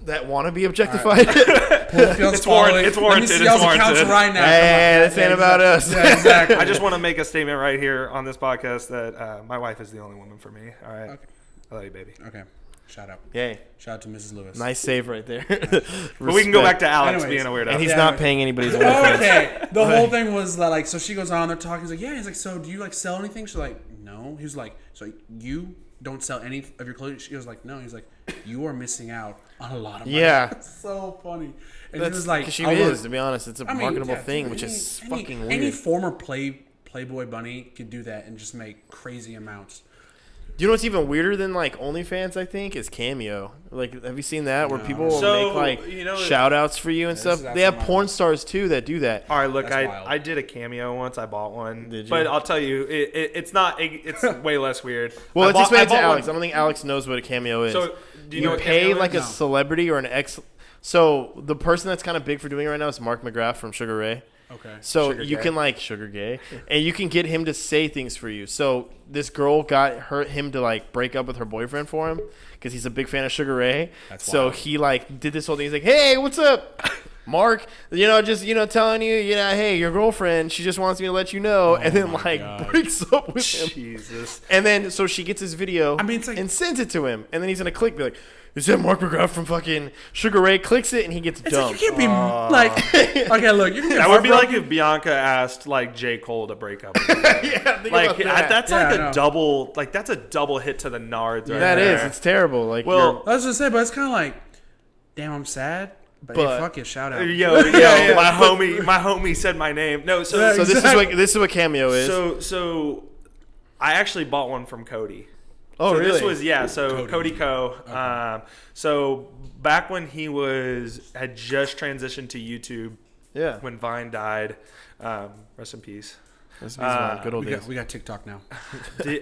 That wanna be objectified. it's warranted, it's warranted, Let me see it's y'all's accounts warranted. right now. Hey, Come on. this ain't about us. Yeah, exactly. I just want to make a statement right here on this podcast that my wife is the only woman for me. All right. Okay. I love you, baby. Okay. Shout out. Yay. Shout out to Mrs. Lewis. Nice save right there. But we can go back to Alex Anyways. being a weirdo. And he's Yeah, not but- paying anybody's OnlyFans. Okay. The whole thing was that, like, so she goes on, they're talking. He's like, yeah. He's like, so do you like sell anything? She's like, no. He was like, so you don't sell any of your clothing? She was like, no. He's like, you are missing out on a lot of money. Yeah. It's so funny. And That's he was like, because she I is, was- to be honest. It's a I mean, marketable yeah, thing, dude, which any- is any- fucking weird. Any former Playboy bunny could do that and just make crazy amounts. Do you know what's even weirder than like OnlyFans? I think is Cameo. Like, have you seen that where No. people will So, make like you know, shout outs for you and this stuff? is They have actually porn stars too that do that. All right, look, That's wild. I did a cameo once. I bought one. Did you? But I'll tell you, it's not. It's way less weird. Well, I let's explain I it to bought Alex. I one- don't think Alex knows what a Cameo is. So, do you you know what pay cameo like is? a celebrity or an ex. So the person that's kind of big for doing it right now is Mark McGrath from Sugar Ray. Okay. So Sugar you gay. can like sugar gay, and you can get him to say things for you. So this girl got him to like break up with her boyfriend for him because he's a big fan of Sugar Ray. That's so wild. he like did this whole thing. He's like, "Hey, what's up, Mark? Just telling you, hey, your girlfriend, she just wants me to let you know." And then my like God. breaks up with him. Jesus. And then so she gets his video. I mean, it's like- and sends it to him, and then he's gonna click, be like, "Is that Mark McGrath from fucking Sugar Ray?" Clicks it, and he gets It's like, dumped. you can't be like, okay, look, you can get That would be like heartbroken. if Bianca asked like J. Cole to break up. With her. Yeah, think Like about that. that's Yeah, like I know. a double. Like that's a double hit to the nards. Right That there. is. It's terrible. Like, Well, I was gonna say, but it's kind of like, damn, I'm sad, but, But- hey, fuck it, shout out. Yo, yeah. my homie said my name. No, so Yeah, so exactly. this is what Cameo is. so I actually bought one from Cody. Oh, so really? This was Cody Co. So back when he had just transitioned to YouTube Yeah. when Vine died. Rest in peace. Good old we days. got TikTok now.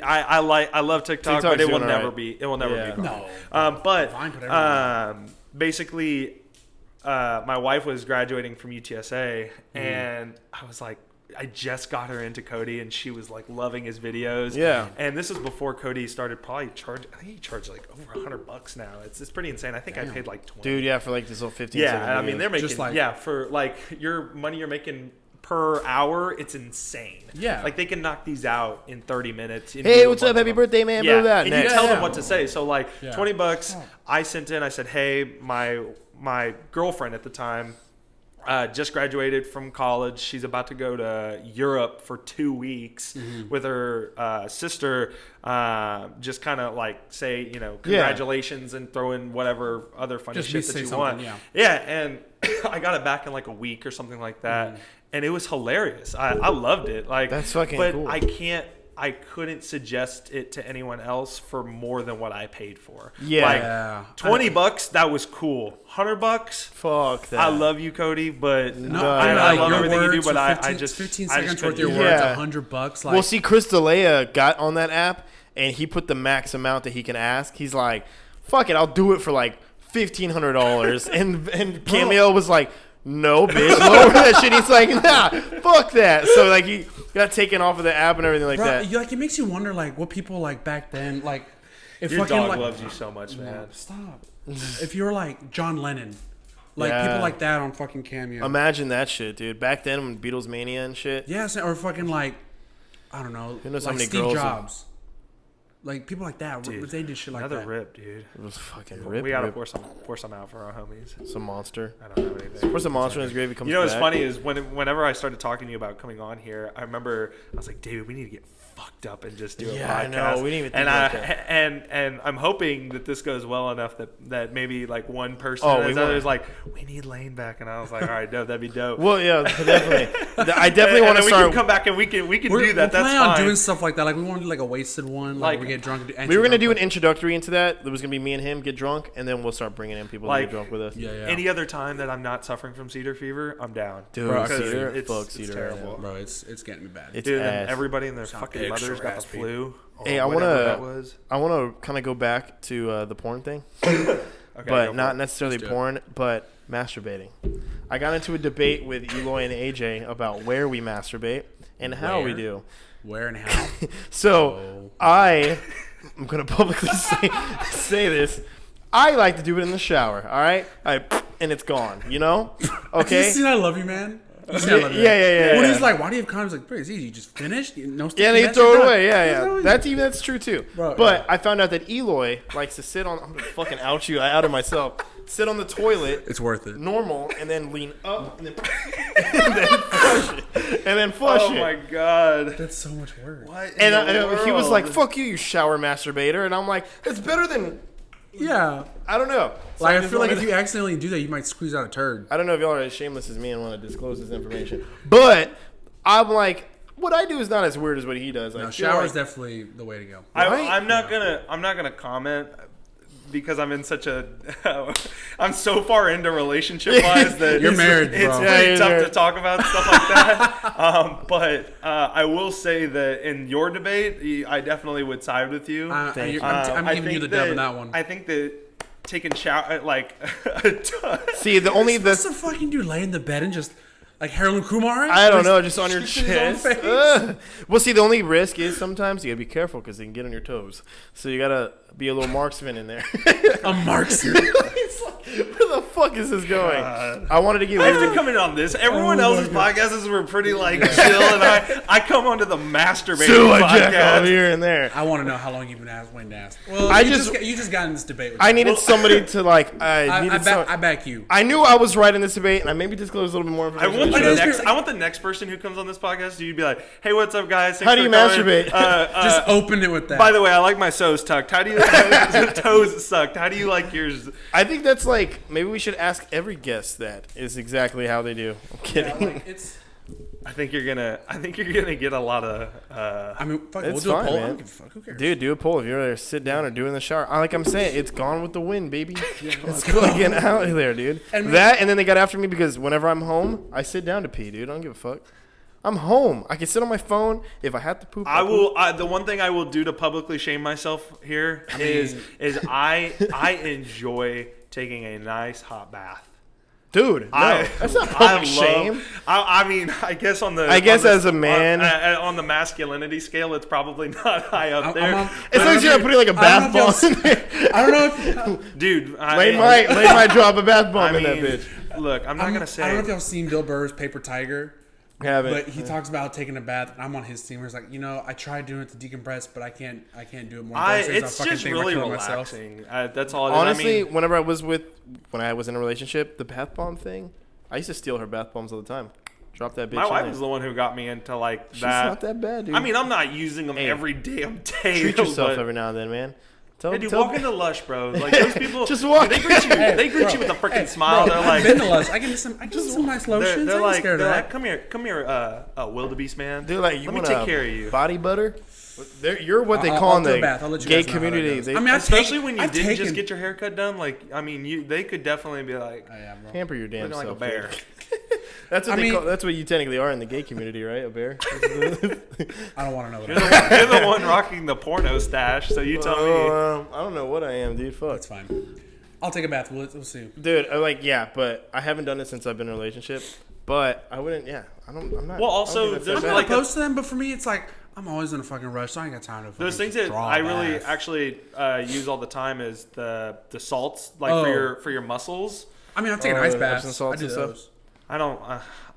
I love TikTok, TikTok's but it will doing never alright. be. It will never Yeah. be. No. But Vine put everything basically, my wife was graduating from UTSA, Mm-hmm. and I was like, I just got her into Cody, and she was like loving his videos. Yeah. And this was before Cody started probably charge. I think he charged like over $100 now. It's pretty insane. I think I paid like 20. Dude, yeah, for like this little 15 second Yeah, I mean videos. they're making Just like- for like your money you're making per hour, it's insane. Yeah. Like they can knock these out in 30 minutes. Hey, what's up? Happy birthday, man. Yeah, That. and Next. you tell them Yeah. what to say. So like Yeah. $20, I sent in. I said, hey, my girlfriend at the time just graduated from college. She's about to go to Europe for 2 weeks with her sister. Just kind of like say, congratulations and throw in whatever other funny Just shit say that you something, want. yeah. Yeah, and I got it back in like a week or something like that. And it was hilarious. I loved it. Like That's fucking but cool. I couldn't suggest it to anyone else for more than what I paid for. Yeah. Like Yeah. $20, that was cool. $100, Fuck that. I love you, Cody, but No, I like love your everything you do. words But for I just 15 I just seconds worth of couldn't your do it. words, Yeah. $100. Like, Well, see, Chris D'Elia got on that app, and he put the max amount that he can ask. He's like, fuck it, I'll do it for like $1,500. and Cameo was like, no, bitch, lower that shit. He's like, nah, fuck that. So, like, he got taken off of the app and everything like bro, that. like it makes you wonder, like what people like back then, like if Your fucking dog like loves you so much, man. stop. If you were like John Lennon, like Yeah. people like that on fucking Cameo. Imagine that shit, dude. Back then, when Beatles Mania and shit. Yes, or fucking like I don't know, Who knows how like many Steve girls Jobs. Like people like that, Dude, they did shit like Another that. rip, dude. It was fucking rip. We gotta rip. pour some out for our homies. Some monster. I don't have anything. Pour some monster in his grave. He comes You know what's back. funny is whenever I started talking to you about coming on here, I remember I was like, David, we need to get fucked up and just do a Yeah, I podcast. know. We didn't even think and about that. And I'm hoping that this goes well enough that maybe like one person Oh, we is want- like, we need Lane back, and I was like, all right, no, that'd be dope. Well, yeah, definitely. I definitely And want to then we start. can come back and we can We're, do that. we're That's planning on fine. doing stuff like that. Like we want to do like a wasted one, like Like, we get drunk. And do We were gonna drunk, do an like- introductory into that. There was gonna be me and him get drunk, and then we'll start bringing in people to Like, get drunk with us. Yeah, yeah. Any other time that I'm not suffering from cedar fever, I'm down. Dude, Bro, Because Cedar, it's, fuck it's Cedar. terrible. Bro, it's getting me bad. It's Dude, ass. and everybody and their Sound fucking extra mothers got the raspy. flu. Hey, I whatever wanna- that was. I want to kind of go back to the porn thing, Okay, but go for not it. necessarily Let's do it. porn, but masturbating. I got into a debate with Eloy and AJ about where we masturbate and how we Where? do. Where and how? So I'm gonna publicly say this. I like to do it in the shower. All right, and it's gone. You know? You Okay. seen I Love You, man? You seen I Love You, Yeah, man? yeah, yeah. When yeah. he's like, why do you have condoms? Like, bro, it's easy. You just finish. No Yeah, sticky and you mess, throw you're it done. away. Yeah, You're yeah. done. That's true too. Bro, But yeah. I found out that Eloy likes to sit on. I'm gonna fucking out you. I outed myself. Sit on the toilet, It's worth it. normal, and then lean up, and then, and then flush it, and then flush Oh it. my god. That's so much work. What? And he was like, "Fuck you, you shower masturbator," and I'm like, "It's better than Yeah. I don't know." So Like, I just feel like wanted if you accidentally do that, you might squeeze out a turd. I don't know if y'all are as shameless as me and want to disclose this information, but I'm like, what I do is not as weird as what he does. I No, feel shower is like- definitely the way to go. Right? I'm not gonna comment because I'm in such a I'm so far into relationship wise that You're it's, married, it's bro. Yeah, pretty you're tough married. to talk about stuff like that. But I will say that in your debate, I definitely would side with you. Thank you. I'm I giving you think the dub in that one. I think that taking shower like See, the only What's the the fucking dude lay in the bed and just like Harold Kumar? I don't know, just on your Shit in his own chest. face. Ugh. Well, see, the only risk is sometimes you gotta be careful because they can get on your toes. So you gotta be a little marksman in there. A marksman. It's like, where the fuck is this going? I wanted to get I have to weird. come in on this. Everyone Oh my else's God. podcasts were pretty like chill, and I come onto the masturbating So I jack off podcast. here and there. I want to know how long you've been waiting to ask. Well, I you just- you just got in this debate. With I me. needed somebody to like. I needed back you. I knew I was right in this debate, and I maybe disclosed a little bit more I information. want, Okay, the let's next, do- I want the next person who comes on this podcast, you'd be like, hey, what's up, guys? Thanks How do for you coming. masturbate? Just open it with that. By the way, I like my toes tucked. How do you toes sucked? How do you like yours? I think that's like maybe we should ask every guest that is exactly how they do. I'm kidding. it's. I think you're gonna get a lot of. I mean, fuck, It's we'll do fine, a poll. man. I don't give a fuck. Who cares? Dude, do a poll if you're there, sit down or do it in the shower. Like I'm saying, it's gone with the wind, baby. Let's go get out of there, dude. And That and then they got after me because whenever I'm home, I sit down to pee, dude. I don't give a fuck. I'm home. I can sit on my phone if I have to poop. I poop. will. The one thing I will do to publicly shame myself here is I enjoy taking a nice hot bath. Dude, no, that's not public shame. I mean, I guess on the. I guess on the- as a man- on the masculinity scale, it's probably not high up there. It's like you're not putting like a bath I don't know bomb in there. I don't know if. Dude, Lane might drop a bath bomb I in that mean, bitch. look, I'm not gonna say. I don't know if y'all seen Bill Burr's Paper Tiger, Haven't. But he talks about taking a bath, and I'm on his team. Where he's like, I tried doing it to decompress, but I can't do it more. It's just really relaxing. That's all. Honestly, whenever I was in a relationship, the bath bomb thing, I used to steal her bath bombs all the time. Drop that bitch. My wife in was the one who got me into like She's that. not that bad, dude. I mean, I'm not using them every damn day. Treat yourself every now and then, man. Walk into Lush, bro. Like those people, just walk. They greet you. They greet you with a freaking smile. Bro, they're like, I've been to Lush. I can get some nice lotions. they're like, Come here, wildebeest man. They're like, let me take care of you. Body butter. You're what they I'll call in do a the bath. I'll let you gay guys know how that community. goes. Especially when you didn't just get your hair cut done. Like, I mean, they could definitely be like, Oh, yeah, bro. pamper your damn looking self. like a bear. That's what that's what you technically are in the gay community, right? A bear. I don't want to know what You're the one rocking the porno stash. So you tell me. I don't know what I am, dude. Fuck. That's fine. I'll take a bath. We'll see. Dude, but I haven't done it since I've been in a relationship. But I wouldn't. Yeah, I'm not. Well, also, there's I'm like opposed to them, but for me, it's like I'm always in a fucking rush, so I ain't got time to. Those things that I really actually use all the time is the salts, like for your muscles. I mean, I've taken ice baths. Epsom salts and stuff. I don't.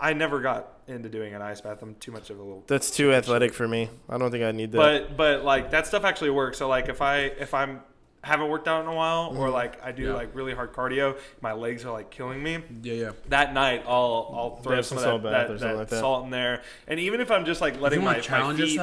I never got into doing an ice bath. I'm too much of a little. That's too athletic for me. I don't think I need that. But like that stuff actually works. So like if I'm haven't worked out in a while, or like I do like really hard cardio, my legs are like killing me. Yeah. That night I'll throw some of that salt in there, and even if I'm just like letting my feet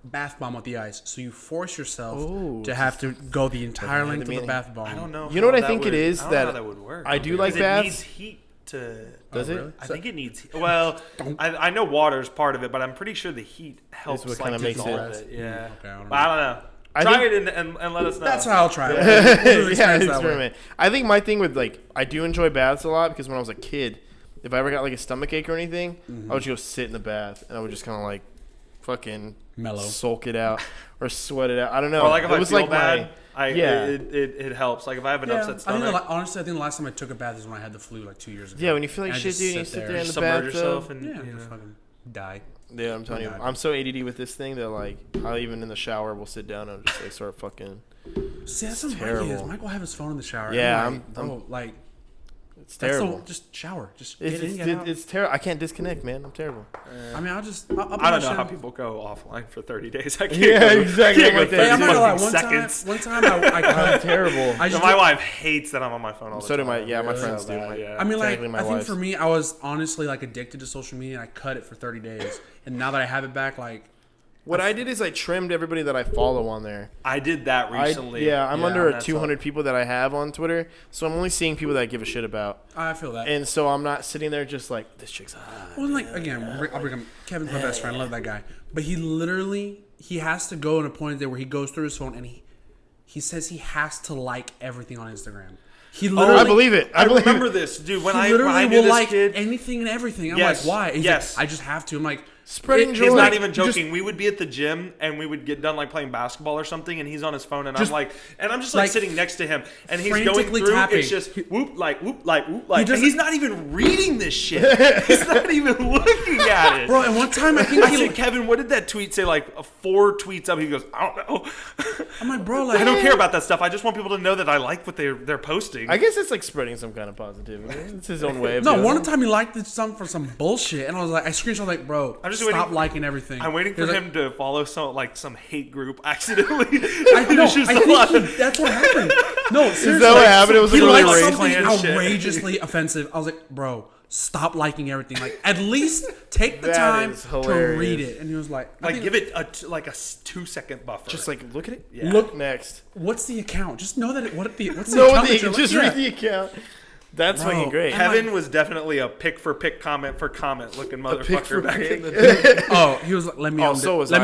bath bomb with the ice, so you force yourself to have to go the entire length of the bath bomb. I don't know. You know what I think it is that that how that would work. I do like it baths. Needs heat to. Does it? Really? I think it needs. Well, I know water's part of it, but I'm pretty sure the heat helps. what kind of makes it. Yeah. Okay, I don't know. But I don't know. Try it and let us know. That's how I'll try it. We'll experiment. I think my thing with I do enjoy baths a lot because when I was a kid, if I ever got like a stomach ache or anything, I would just go sit in the bath and I would just kind of like fucking mellow, sulk it out or sweat it out. I don't know. Or like if it I was feel like bad, it helps. Like if I have an upset stomach. Honestly, I think the last time I took a bath is when I had the flu like 2 years ago. Yeah, when you feel like shit, dude, you sit there in the submerge bathtub. yourself and just fucking die. Yeah, I'm telling you, I'm so ADD with this thing that like I even in the shower will sit down and just like start fucking. See, that's what Mike is. Mike will have his phone in the shower. Yeah, I'm like. It's terrible. Just shower. Just it's terrible. I can't disconnect, man. I'm terrible. I mean, I don't know how people go offline for 30 days. I can't. Yeah, exactly. I'm not gonna lie. One time I'm terrible. My wife hates that I'm on my phone all the time. So do my friends do. I mean, like, I think for me, I was honestly like addicted to social media, and I cut it for 30 days. And now that I have it back, like. What I did is I trimmed everybody that I follow on there. I did that recently. I'm under 200 people that I have on Twitter, so I'm only seeing people that I give a shit about. I feel that. And so I'm not sitting there just like, this chick's hot. Well, like, again, I'll bring him. Kevin's my best friend. I love that guy. But he has to go in a point there where he goes through his phone and he says he has to like everything on Instagram. He literally, I believe it. I remember this, dude. When I knew will this like kid, anything and everything. I'm like, why? He's like, I just have to. I'm like, spreading joy. He's not even joking. We would be at the gym and we would get done like playing basketball or something, and he's on his phone, and I'm just like sitting next to him, and he's going through. Tapping. It's just whoop like whoop like whoop like. And he's not even reading this shit. He's not even looking at it, bro. And one time I think I said, Kevin, what did that tweet say? Like 4 tweets up. He goes, I don't know. I'm like, bro, like I don't care about that stuff. I just want people to know that I like what they're posting. I guess it's like spreading some kind of positivity. It's his own way of No, doing one it. time he liked something for some bullshit, and I was like, I screenshot like, bro, I'm just stop liking everything. I'm waiting for him to follow some hate group accidentally. I think that's what happened. No, seriously, is that what happened? It was like he really liked racist. something outrageously offensive. I was like, bro, stop liking everything. Like, at least take the time to read it. And he was like, give it a 2-second buffer. Just like look at it. Yeah. Look next. What's the account? Just know that what's the account? Just read the account. That's fucking great. Kevin was definitely a pick for pick, comment for comment looking motherfucker back in the day. Oh, he was like, let me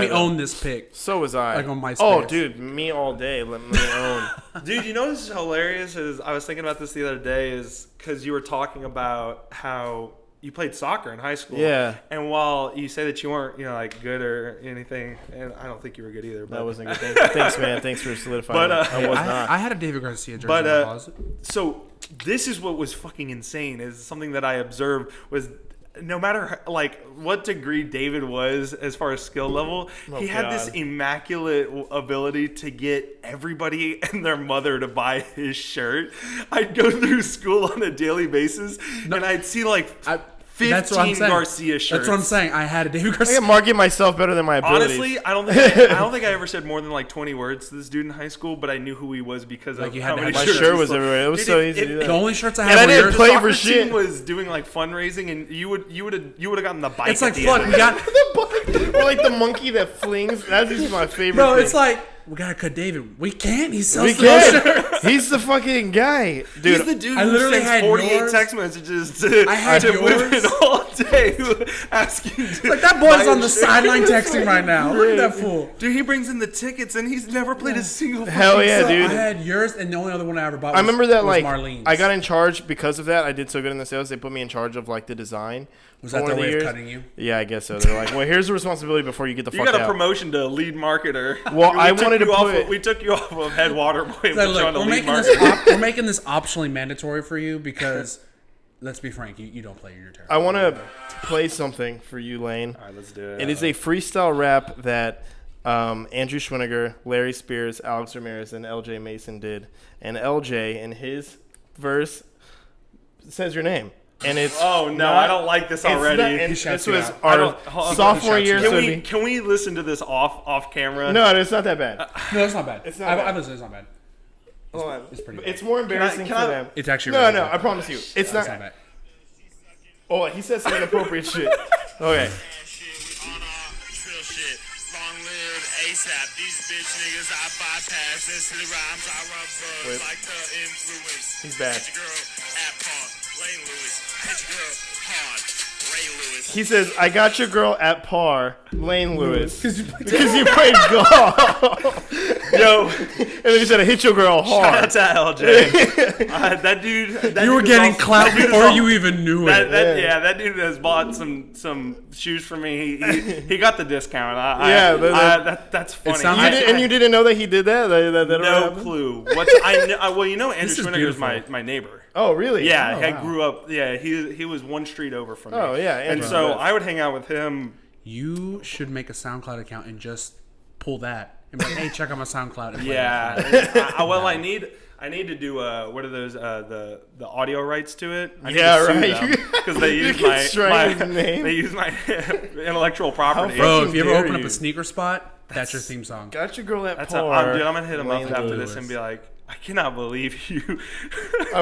own this pick. So was I. Like on MySpace. Oh, dude, me all day. Let me own. Dude, you know what's hilarious is I was thinking about this the other day is because you were talking about how you played soccer in high school. Yeah. And while you say that you weren't, like good or anything, and I don't think you were good either. But that wasn't good. Thanks, man. Thanks for solidifying. But I was not. I had a David Garcia jersey in the closet. So this is what was fucking insane. Is something that I observed was no matter like what degree David was as far as skill level, he had this immaculate ability to get everybody and their mother to buy his shirt. I'd go through school on a daily basis, and I'd see like That's what I'm 15 saying. Garcia shirts. That's what I'm saying. I had a David I Garcia. can market myself better than my abilities. Honestly, I don't think I ever said more than like 20 words to this dude in high school, but I knew who he was because Like, of you how had to many have my shirts shirt he was sold. everywhere. It was Dude, so if- easy to do if- that. The only shirts I And had I were didn't yours. play the for soccer team shit. was doing like fundraising, and you would have gotten the bike. It's at like, the fuck, end we of it. got... Or like the monkey that flings. That's just my favorite. Bro, thing. it's like, we gotta cut David. We can't. He sells we those shirts. can. He's the fucking guy, dude. He's the dude I who literally sends had 48 yours. text messages to, I had to yours. women all day asking. Like, that boy's buy on a the shirt. sideline texting right now. Look at that fool. Dude, he brings in the tickets and he's never played a single. Hell fucking yeah, So dude. I had yours, and the only other one I ever bought was, I remember that was like Marlene's. I got in charge because of that. I did so good in the sales. They put me in charge of like the design. Was for that one their the way years. of cutting you? Yeah, I guess so. They're like, well, here's the responsibility before you get the You fuck got a out. promotion to lead marketer. Well, I took wanted to you off put- of- we took you off of head water boy. And Like, put you on look, the we're lead making, marketer. we're making this optionally mandatory for you because, let's be frank, you don't play your turn. I want to play something for you, Lane. All right, let's do it. It is a freestyle rap that Andrew Schwinniger, Larry Spears, Alex Ramirez, and LJ Mason did. And LJ, in his verse, says your name. And it's Oh no, not- I don't like this it's already. not- and shouts this you was out. I our don't- hold on, sophomore he shouts year. you So can it'd we be- can we listen to this off camera? no, it's not that bad. No, it's not bad. It's not I bad. was it's not bad. Hold on. it's pretty It's more embarrassing can for I- them. It's actually No, really no, good. I promise you. It's not. It's not bad. Oh, he said some inappropriate shit. Okay. Long live ASAP. These bitch niggas I bypass. This city rhymes I rub bugs Wait. like the influence. He's bad. Hit your girl at Paul Lane Lewis. Hit your girl hard Ray Lewis. He says, I got your girl at par, Lane Lewis. Because you played golf. Yo, And then he said, I hit your girl hard. shout out to LJ. That dude. That You were dude is getting also- clout that dude is before also- you even knew That, it. that, yeah, that dude has bought some shoes for me. He got the discount. Yeah, that's funny. sounds You like- and you didn't know that he did that? That ever no happened? clue. What's well, you know, Andrew This is Schwinniger is beautiful. my neighbor. Oh, really? Yeah, Oh, I wow. grew up. Yeah, he was one street over from me. Oh, yeah, and Andrew's so the best. I would hang out with him. You should make a SoundCloud account and just pull that and be like, hey, check out my SoundCloud. And play Yeah. I need to do what are those the audio rights to it? I need Yeah, to sue right. them, because they You use can my strike his name. they use my intellectual property. Bro, if you ever dare open up you. a sneaker spot, that's your theme song. Got your girl at That's par. dude, I'm gonna hit him Lane up after Lewis. this and be like, I cannot believe you.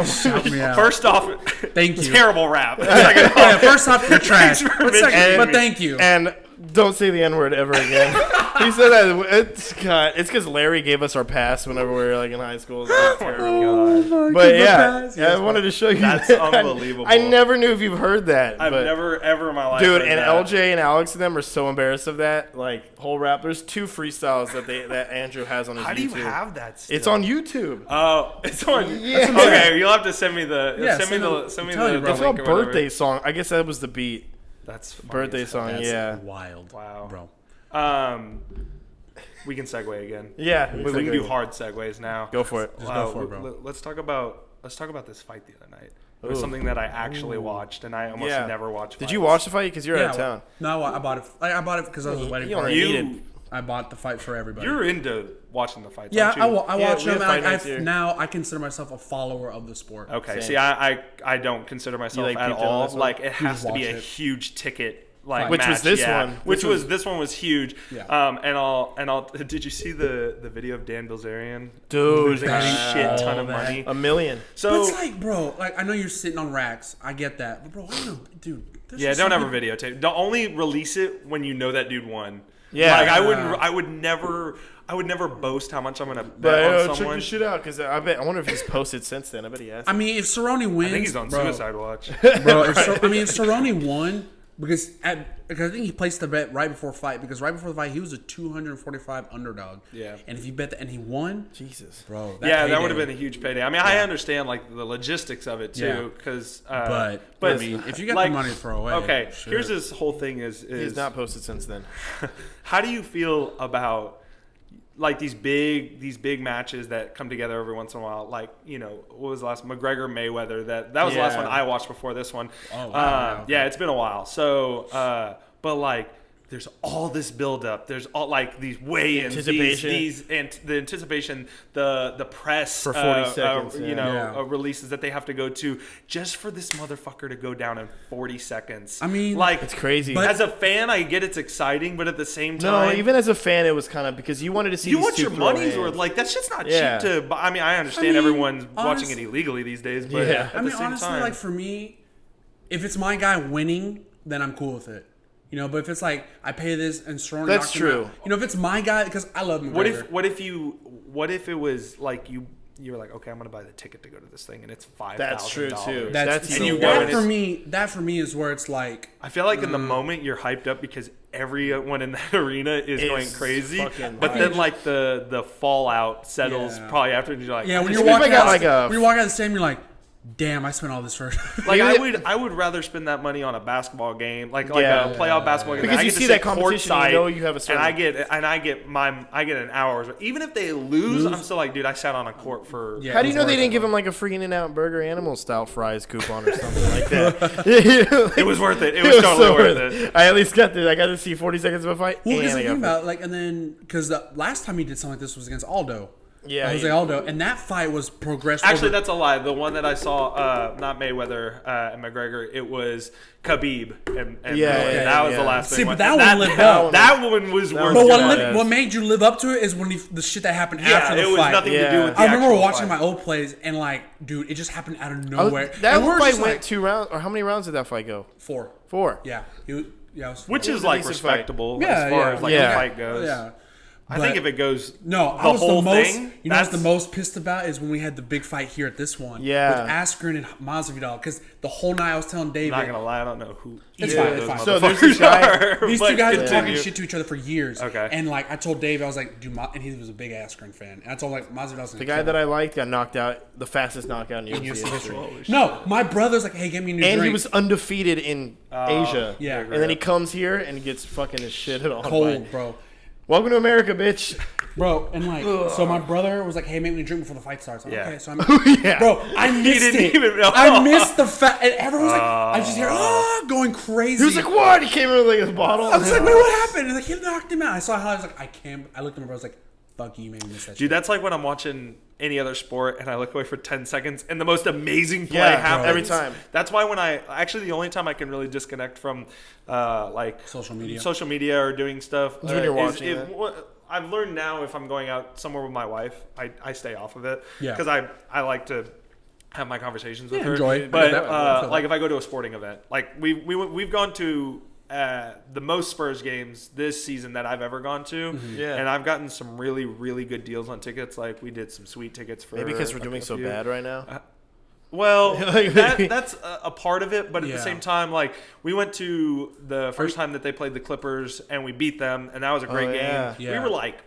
Shout me out. First off, Thank you. terrible rap. Second off, Yeah, first off, you're trash. Thanks for But, second, mentioning but me. thank you. And don't say the N word ever again. He said that. It's because Larry gave us our pass whenever we were like in high school. It's terrible. But yeah, I wanted to show you. That's that. unbelievable. I never knew if you've heard that. I've but- never ever in my life. Dude, heard and that. LJ and Alex and them are so embarrassed of that. Like whole rap. There's 2 freestyles that Andrew has on his How do you YouTube. have that? Still? It's on YouTube. Oh, it's on. Yeah. Okay, you'll have to send me the. Yeah, send me send the. them- Send me I'm telling the. you, bro. It's the a link or whatever. birthday song. I guess that was the beat. That's funny Birthday as hell. song. That's Yeah. wild. Wow. Bro. We can segue again. Yeah. We can do hard segues now. Go for it. Just go for it, bro. Let's talk about this fight the other night. It was Ooh. something that I actually watched, and I almost Yeah. never watch. Did you fights. watch the fight? Because you're out of Yeah, town. No, I bought it. I bought it because I was at a wedding You only party. needed. I bought the fight for everybody. You're into watching the fights. Yeah, aren't you? I Yeah, watch we them. have fight And nights I here. now I consider myself a follower of the sport. Okay. Same. See, I don't consider myself like at peeped into all. this one? Like it has to be watch a it. huge ticket. Like Which was match, this yeah. one. Which was this one was huge. Yeah. And I'll. Did you see the video of Dan Bilzerian Dude, losing a betting shit ton all of that. money? $1 million. But So it's like, bro, like I know you're sitting on racks. I get that, but bro, I don't know, dude. there's yeah, just don't some ever people- videotape. Don't only release it when you know that dude won. Yeah. Like I Yeah. would never boast how much I'm gonna bet But on check someone. this shit out because I wonder if he's posted since then. I bet he has. I mean, if Cerrone wins, I think he's on bro, Suicide Watch. Bro, if Cerrone won because I think he placed the bet right before fight because right before the fight he was a 245 underdog. Yeah. And if you bet that and he won, Jesus. bro, Yeah, that payday- would have been a huge payday. I mean, I understand like the logistics of it Yeah. too, because But I mean, if you got like, the money to throw away, okay. shit. Here's this whole thing: is He's not posted since then. how do you feel about like these big matches that come together every once in a while? Like, you know, what was the last McGregor Mayweather? That was the last Yeah. one I watched before this one. Oh, wow. Yeah, it's been a while. So, but like there's all this buildup. There's all like these weigh-ins, Anticipation. the anticipation, the press For 40 seconds, releases that they have to go to just for this motherfucker to go down in 40 seconds. I mean, like It's crazy. But- as a fan, I get it's exciting, but at the same no, time, even as a fan, it was kind of because you wanted to see you these want two your throw money's hands. worth. Like that's just not Yeah. cheap to. But I mean, I understand I mean, everyone's watching honest- it illegally these days, but Yeah. at the same honestly, time, like for me, if it's my guy winning, then I'm cool with it. You know, but if it's like I pay this and Cerrone That's knocked him true. out, you know, if it's my guy, because I love McGregor. what if it was like you were like, okay, I'm gonna buy the ticket to go to this thing, and it's $5,000. That's true, too. That's That's and even that worse. for me. That for me is where it's like I feel like in the moment you're hyped up because everyone in that arena is It's going crazy, fucking but then like the fallout settles Yeah. probably after, and you're like, yeah. When just you're feel walking like I out, got like a- when you're walking out the stadium, you're like, damn, I spent all this for. like I would rather spend that money on a basketball game, like Yeah. a playoff basketball game. Because I you you get to see sit that competition, you courtside, know you have a certain- and I get an hour's. Even if they lose, I'm still like, dude, I sat on a court for. Yeah. How do you It know was they worth didn't it. give him like a free In-N-Out Burger Animal Style fries coupon or something like that? It was worth it. It was totally so worth it. I at least got I got to see 40 seconds of a fight. Well, and because I got think about like, and then because the last time he did something like this was against Aldo. Yeah, Jose he- Aldo, and that fight was progressed. Actually, over, that's a lie. The one that I saw, not Mayweather and McGregor, it was Khabib, and Yeah, Floyd. yeah, that was yeah. the last See, thing. but that one lived up. That one was That worth. was But what, good. it. what made you live up to it is when the shit that happened Yeah, after the it was fight. nothing to Yeah. do with. The I remember actual watching fight. my old plays and like, dude, it just happened out of Oh, nowhere. that and we're fight just went like, 2 rounds, or how many rounds did that fight go? 4. 4. Yeah, it was Which four. is a like decent fight. respectable Yeah, as far yeah. as like Yeah. the fight goes. Yeah. I think But- if it goes No, the I was whole the most. thing, You know, I was the that's- most pissed about is when we had the big fight here at this one. Yeah. with Askren and Masvidal, because the whole night I was telling David, I'm not gonna lie, I don't know who It's either fine, of it's those fine. So there's motherfuckers this guy- are, these but two guys were talking continue. shit to each other for years. Okay. And like I told Dave, I was like, dude, and he was a big Askren fan, and I told like Masvidal's The guy that I liked got knocked out, the fastest knockout in UFC history. No, my brother's like, hey, get me a new And drink. he was undefeated in Asia. yeah. And then he comes here and gets fucking his shit on. cold, by- bro. Welcome to America, bitch. Bro, and like, so my brother was like, "Hey, make me a drink before the fight starts." I'm like, Yeah. okay, so I'm, Yeah. bro, I missed didn't it. even know. I missed the fact, and everyone's like, I just hear, going crazy. He was like, what? He came in with like his bottle. I was like, man, what happened? And like, he knocked him out. I saw how I was like, I can't. I looked at my brother, I was like, fuck you, you made me miss that. Dude, shit. that's like when I'm watching any other sport and I look away for 10 seconds and the most amazing play Yeah, bro. happens. Every time. That's why when the only time I can really disconnect from like Social media or doing stuff when you're watching is it. I've learned now if I'm going out somewhere with my wife, I stay off of it. Yeah. Because I like to have my conversations with Yeah, her. enjoy it. But Yeah, I feel like if I go to a sporting event, like we've gone to the most Spurs games this season that I've ever gone to. Mm-hmm. Yeah. And I've gotten some really, really good deals on tickets. Like we did some sweet tickets for Maybe because we're like, doing a so few. bad right now. Well, Like, that's a part of it, but at Yeah. the same time, like we went to the first time that they played the Clippers and we beat them, and that was a great game. yeah. Yeah. We were like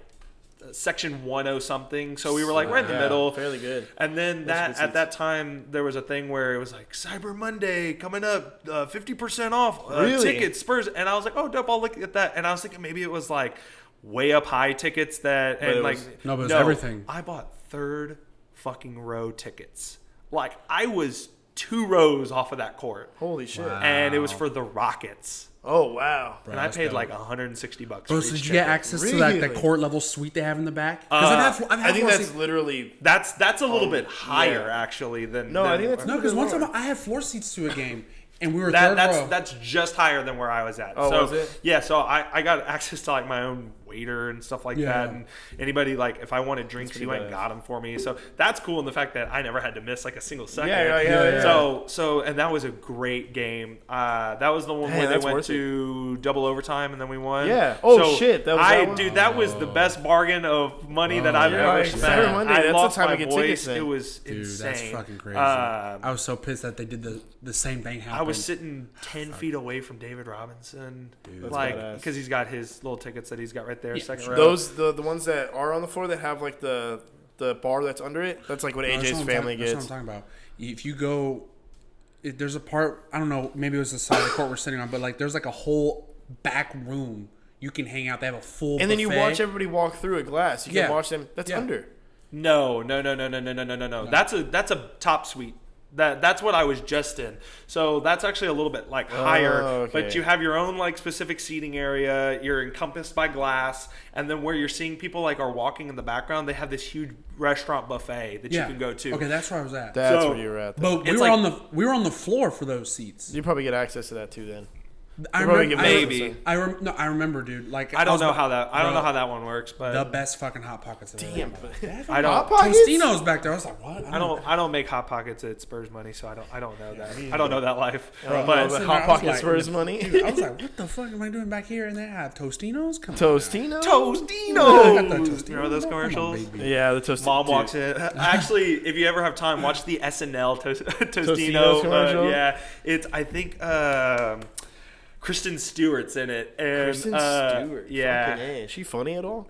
section 10 something, so we were like right in the middle. Fairly good. And then That's good at that time there was a thing where it was like Cyber Monday coming up, 50% off Really? tickets Spurs, and I was like, oh dope, I'll look at that. And I was thinking maybe it was like way up high tickets that it and like was- No, but it was everything. I bought third fucking row tickets. Like I was 2 rows off of that court, Holy shit. Wow. and it was for the Rockets. Oh, wow. Bro, And I that's paid dope. like $160. Bro, for so each did you get ticket. access to that Really? court level suite they have in the back? Because I've I had think floor that's seats. literally. That's a little bit higher yeah. actually than No, I than- think that's No, because one time I had floor seats to a game, and we were that, third that's row. that's just higher than where I was at. Oh, so, was it? Yeah, so I got access to like my own waiter and stuff like Yeah. that, and anybody like if I wanted drinks, he went and badass. got them for me. So that's cool in the fact that I never had to miss like a single second. Yeah. So and that was a great game. That was the one Man, where they that's went worth to double overtime and then we won. Yeah. Oh, So shit, that was that one? dude, that was the best bargain of money that I've yeah, ever like spent. Cyber Monday, I that's the lost time my to get voice. tickets then. It was Dude, insane. that's fucking crazy. I was so pissed that they did the same thing happen. I was sitting 10 feet away from David Robinson, That's like badass. because he's got his little tickets that he's got right there, Yeah, second sure. row. Those, the ones that are on the floor that have like the bar that's under it, that's like what No, that's AJ's what I'm family talking- gets. That's what I'm talking about. If you go, there's a part, I don't know, maybe it was the side of the court we're sitting on, but like there's like a whole back room you can hang out. They have a full And then you buffet. watch everybody walk through a glass. You Yeah. can watch them. That's Yeah. under. No. That's a top suite. That's what I was just in. So that's actually a little bit like higher, okay. but you have your own like specific seating area. You're encompassed by glass, and then where you're seeing people like are walking in the background, they have this huge restaurant buffet that you can go to. Okay, that's where I was at. That's So- where you were at. Then. But we It's were like- on the floor for those seats. You probably get access to that too then. I probably remember, get maybe. I remember, dude. Like I don't was- know how that I don't know bro, how that one works, but the best fucking hot pockets. I've ever had in my life. I don't. Tostinos back there. I was like, what? I don't make hot pockets at Spurs money, so I don't know that. I don't know that life. Bro, but I was Hot sitting there, I was Pocket like- Spurs money. Dude, I was like, what the fuck am I doing back here? And they have Tostinos. Come on. Tostino. Tostino. Remember those Come on, commercials? baby. Yeah, the Tostino. Mom walks in. Actually, if you ever have time, watch the SNL Tostino. Tostino's commercial? Yeah, it's I think Kristen Stewart's in it. And, Kristen Stewart. Yeah. Fucking A. Is she funny at all?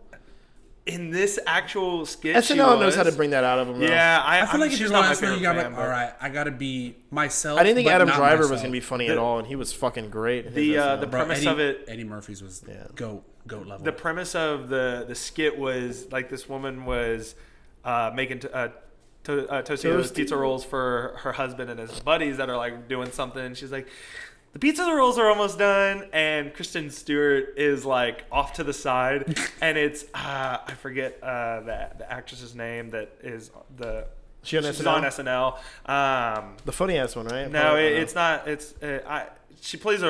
In this actual skit, she SNL knows was. how to bring that out of them. though. Yeah, I feel like if she's you're not on my SNL, favorite you gotta fan, be but all right. I gotta be myself. I didn't think but Adam not Driver was myself. gonna be funny at all, and he was fucking great. in his The SNL. premise Eddie, of it. Eddie Murphy's was goat level. The premise of the skit was like this woman was making Tostitos pizza rolls for her husband and his buddies that are like doing something. And she's like, the pizza rolls are almost done, and Kristen Stewart is like off to the side, and it's I forget the actress's name that is the. She on She's SNL? on SNL. The funny ass one, right? No, it's not. It's she plays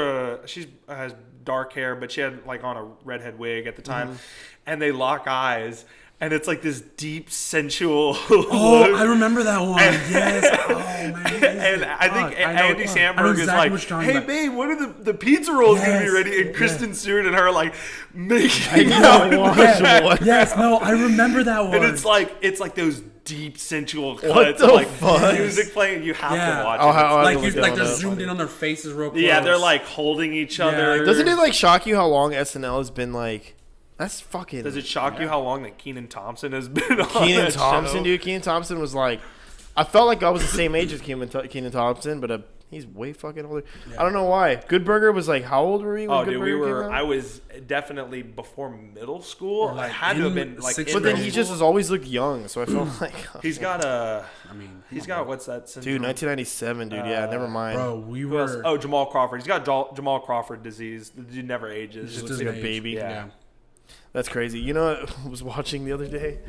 she has dark hair, but she had like on a redhead wig at the time, and they lock eyes, and it's like this deep sensual. Oh, look. I remember that one. Yes. Oh man. And I think Andy I know Samberg is exactly like, what you're talking "Hey, about. babe, when are the pizza rolls gonna be Yes, ready?" And Kristen Stewart and her are like making I out, know. Yes, yes, no, I remember that one. and it's like those deep sensual cuts, What the like fuck? music playing. You have Yeah. to watch Oh, it. how- like I'll you, look like that they're one up. zoomed in on their faces real close. Yeah, they're like holding each other. Doesn't it like shock you how long SNL has been like? That's fucking. Does it shock you how long that Kenan Thompson has been on Kenan that Thompson, show? dude. Kenan Thompson was like, I felt like I was the same age as Kenan Thompson, but he's way fucking older. I don't know why. Good Burger was like, how old were we when Oh, Good dude, Burger came out? I was definitely before middle school. Or, like, I had to have in been like, sixth in But then middle he school. just has always looked young, so I felt like, He's got a. I mean, He's got what's that? Syndrome? dude, 1997, dude. Yeah, never mind. bro, we Who else? were. Oh, Jamal Crawford. He's got Jamal Crawford disease. The dude never ages. Just looks doesn't like a age. baby. Yeah. That's crazy. You know what I was watching the other day?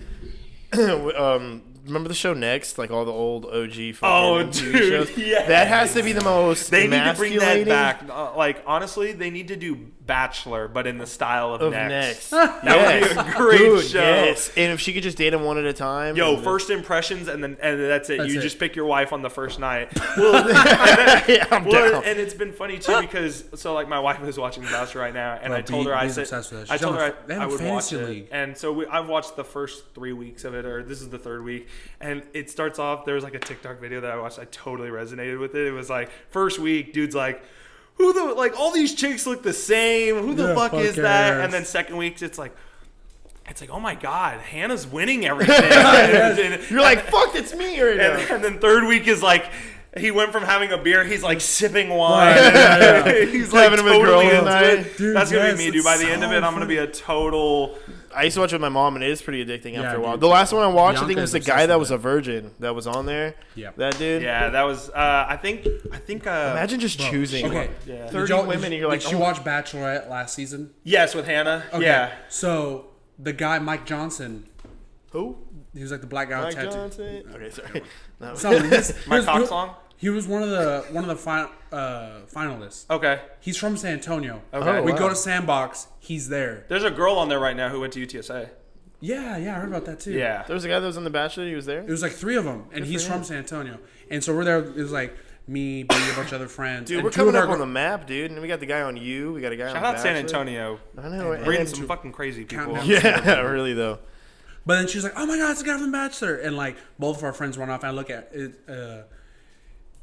Remember the show Next? Like all the old OG fucking Oh, TV dude, shows? yes. That has to be the most They need to bring that emasculating back. Like honestly, they need to do Bachelor, but in the style of, of Next. Next. That would be a great Dude, show. Yes. And if she could just date him one at a time. Yo, and first impressions, and that's it. That's You it. just pick your wife on the first night. Well, yeah, I'm well, down. and it's been funny too because like my wife is watching The Bachelor right now, and Bro, I told her Bee's obsessed with that. I She's told on her a- they have I a would watch fantasy it, league. and so I've watched the first 3 weeks of it, or this is the third week, and it starts off. There was like a TikTok video that I watched. I totally resonated with it. It was like first week, dude's like, "Who the like all these chicks look the same? Who the Yeah, fuck fuck is that?" cares. And then second week, it's like, oh my god, Hannah's winning everything. And- You're like, fuck, it's me right now. and then third week is like he went from having a beer, he's like sipping wine. Right, He's like Having him with totally girls into tonight. it. Dude, That's gonna yes, be me, dude. By the it's end of so it, I'm gonna be a total. I used to watch it with my mom, and it is pretty addicting after a while. dude. The last one I watched, I think, Bianca was is the obsessed guy that with was a virgin that was on there. Yep. That dude. Yeah, that was. I think. Imagine just choosing Okay. Yeah. 30 women, and you're like, did you oh. watch Bachelorette last season? Yes, with Hannah. Okay. Yeah. So the guy Mike Johnson, Who? he was like the black guy with Mike tattoo. Johnson. Okay, sorry. No. So My cock song. He was one of the finalists. Okay. He's from San Antonio. Okay. Oh, We wow. go to Sandbox. He's there. There's a girl on there right now who went to UTSA. Yeah, I heard about that too. Yeah. There was a guy that was on The Bachelor. He was there. It was like 3 of them, and he's for from him. San Antonio. And so we're there. It was like me, B, a bunch of other friends. Dude, and we're 2 coming of up our on the map, dude. And we got the guy on you. We got a guy Shout on out San Bachelor. Antonio. I know. and Breeding then- some fucking crazy people. Countdown. Yeah, really though. But then she was like, "Oh my God, it's the guy from The Bachelor!" And like both of our friends run off. And I look at it.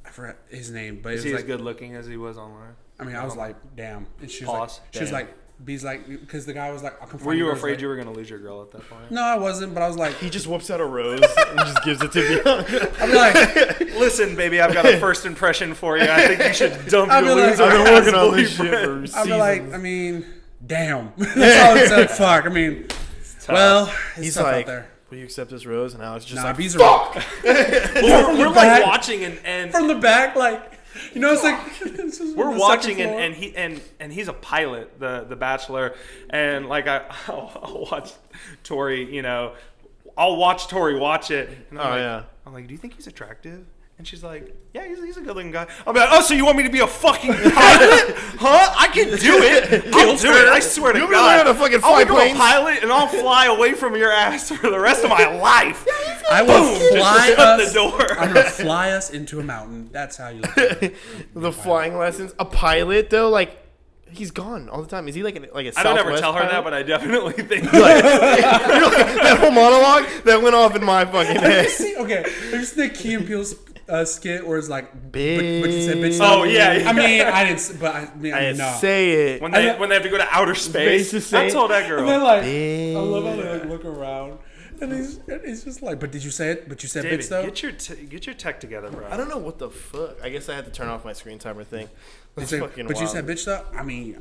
I forgot his name, but it Is was he as like, good looking as he was online? I mean, I was like, "Damn!" And she was Pause. like, "She was Damn. like, B's like, because the guy was like, I'll confirm." Were you I was afraid like, you were gonna lose your girl at that point? No, I wasn't. But I was like, He just whoops out a rose and just gives it to Bianca. I'm like, Listen, baby, I've got a first impression for you. I think you should dump I'd your be like- loser. I've I've been working on this shit boyfriend. for I'd be like, seasons. I mean, damn. That's all it said. Fuck. I mean, well, He's tough like, out there. will you accept this rose? And Alex just Nah, like, these are fuck. we're like back. watching and from the back, like it's like it's just we're on the watching second floor. and he's a pilot, the Bachelor, and like I'll watch Tori, I'll watch Tori watch it. And I'm like, do you think he's attractive? And she's like, yeah, he's a good-looking guy. I'm like, oh, so you want me to be a fucking pilot? Huh? I can do it. I'll do it. I swear to You God. learn how to fucking I'll fly become a planes? pilot, and I'll fly away from your ass for the rest of my life. I will fly shut us. the door. I'm gonna fly us into a mountain. That's how you look at it. The flying lessons. A pilot though, like he's gone all the time. Is he like a I don't ever Southwest tell her pilot? that, but I definitely think That whole monologue that went off in my fucking head. Okay, there's the Key and Peele skit where it's like, but you said Bitch. bitch. Oh, yeah. I mean, I didn't. But I mean, I didn't no. say it. when they have to go to outer space. Space to say I told that girl. And then like, Bitch. I love how they like look around, and he's just like, but did you say it? But you said David, bitch though. get your tech together, bro. I don't know what the fuck. I guess I had to turn off my screen timer thing. That's But fucking you wild. said bitch though. I mean,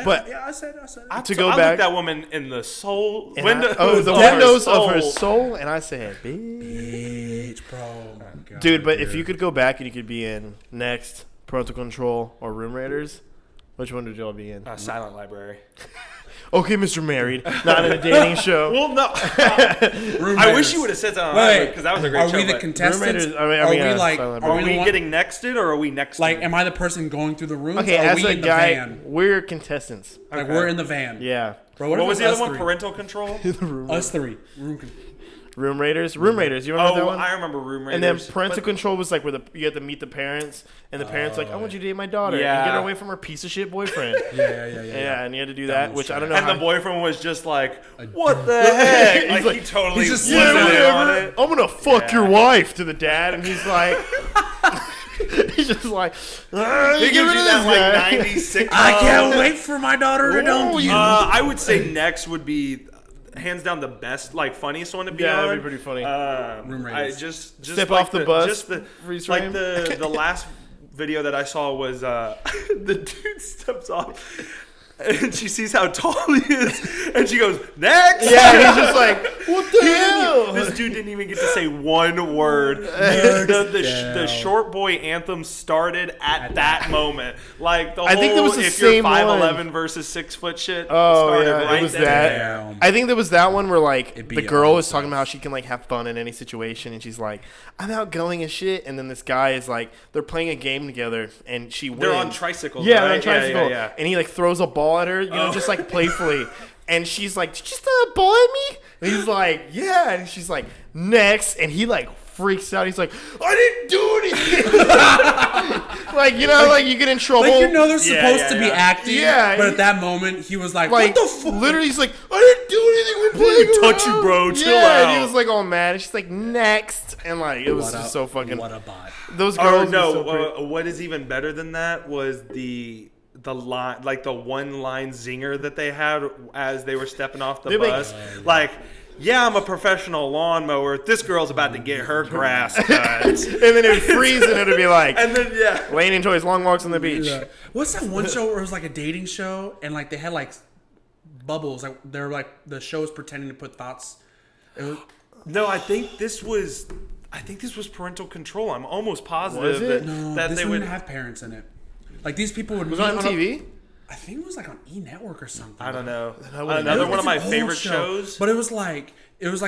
But- I said it. To go I back- looked that woman in the soul And window. the of windows of her soul. soul, and I said, bitch. Bitch, bro. Oh my God, Dude, but if you could go back and you could be in Next, Parental Control, or Room Raiders, which one would y'all be in? Silent Library. Okay, Mr. Married, not in a dating show. Well, no. Room I wish Raiders. you would have said Silent Wait, Library because that was a great are show. we the but- contestants? Room Raiders- Are we yeah, like? Silent Are Are we we the one? getting nexted or are we next? Like, am I the person going through the rooms? Okay, or are as we a in the guy, van? we're contestants. Like Okay. we're in the van. Yeah. Bro, What if was it's the other us one? three? Parental Control. Us three. Room Raiders. Room Raiders. You remember that Oh, one? I remember Room Raiders. And then Parental but- Control was like where you had to meet the parents, and the parents like, I want you to date my daughter and Yeah. get her away from her piece of shit boyfriend. Yeah. And you had to do That that, was which I don't strange. know. And the how- boyfriend was just like, "What the heck?" He's Like, like- he totally he's just yeah, wasn't in on whatever. it. I'm gonna fuck Yeah. your wife to the dad, and he's like, he's just like, He gives you that like '90s sitcom. I can't wait for my daughter to dump Oh, you. I would say next would be hands down the best, like funniest one to be Yeah, on. that'd be pretty funny. Room I Raiders. just Step like off the bus, Just the freeze like frame. the last video that I saw was the dude steps off. And she sees how tall he is, and she goes, "Next!" Yeah, and he's just like, what the hell? This dude didn't even get to say one word. The short boy anthem started at that moment. Like the whole, I think there was the if you're same 5'11" versus 6 foot shit. Oh started yeah, right it was then. that. Damn. I think there was that one where like It'd be the girl all is talking stuff. about how she can like have fun in any situation, and she's like, "I'm outgoing as shit," and then this guy is like, they're playing a game together, and she wins. They're on tricycles. Yeah, right? they're on tricycle, Yeah. and he like throws a ball at her, just like playfully, and she's like, "Did you just throw a ball at me?" And he's like, "Yeah," and she's like, "Next," and he like freaks out. He's like, "I didn't do anything." Like like you get in trouble. Like they're Yeah, supposed to be yeah. acting. Yeah, But he- at that moment, he was like, Like, "What the fuck?" literally, he's like, I didn't do anything. We're playing touch you, around." bro. Chill yeah, and he out. was like all mad. And she's like, next, and like it was What just a- so fucking. What a bot. Those Oh girls. no! were so pretty. What is even better than that was the line, like the one line zinger that they had as they were stepping off the They're like- bus. Like, yeah, I'm a professional lawnmower. This girl's about to get her grass cut. And then it would freeze, and it'd be like, And then Lane enjoys long walks on the beach. Yeah. What's that one show where it was like a dating show and like they had like bubbles? Like they're like the show was pretending to put thoughts. It was, no, I think this was parental control. I'm almost positive Was it? that this they didn't would. have parents in it. Like these people would Was it on TV? I think it was like on E Network or something. I don't know. I wouldn't Another know. one of my It's an old favorite show, shows. But it was like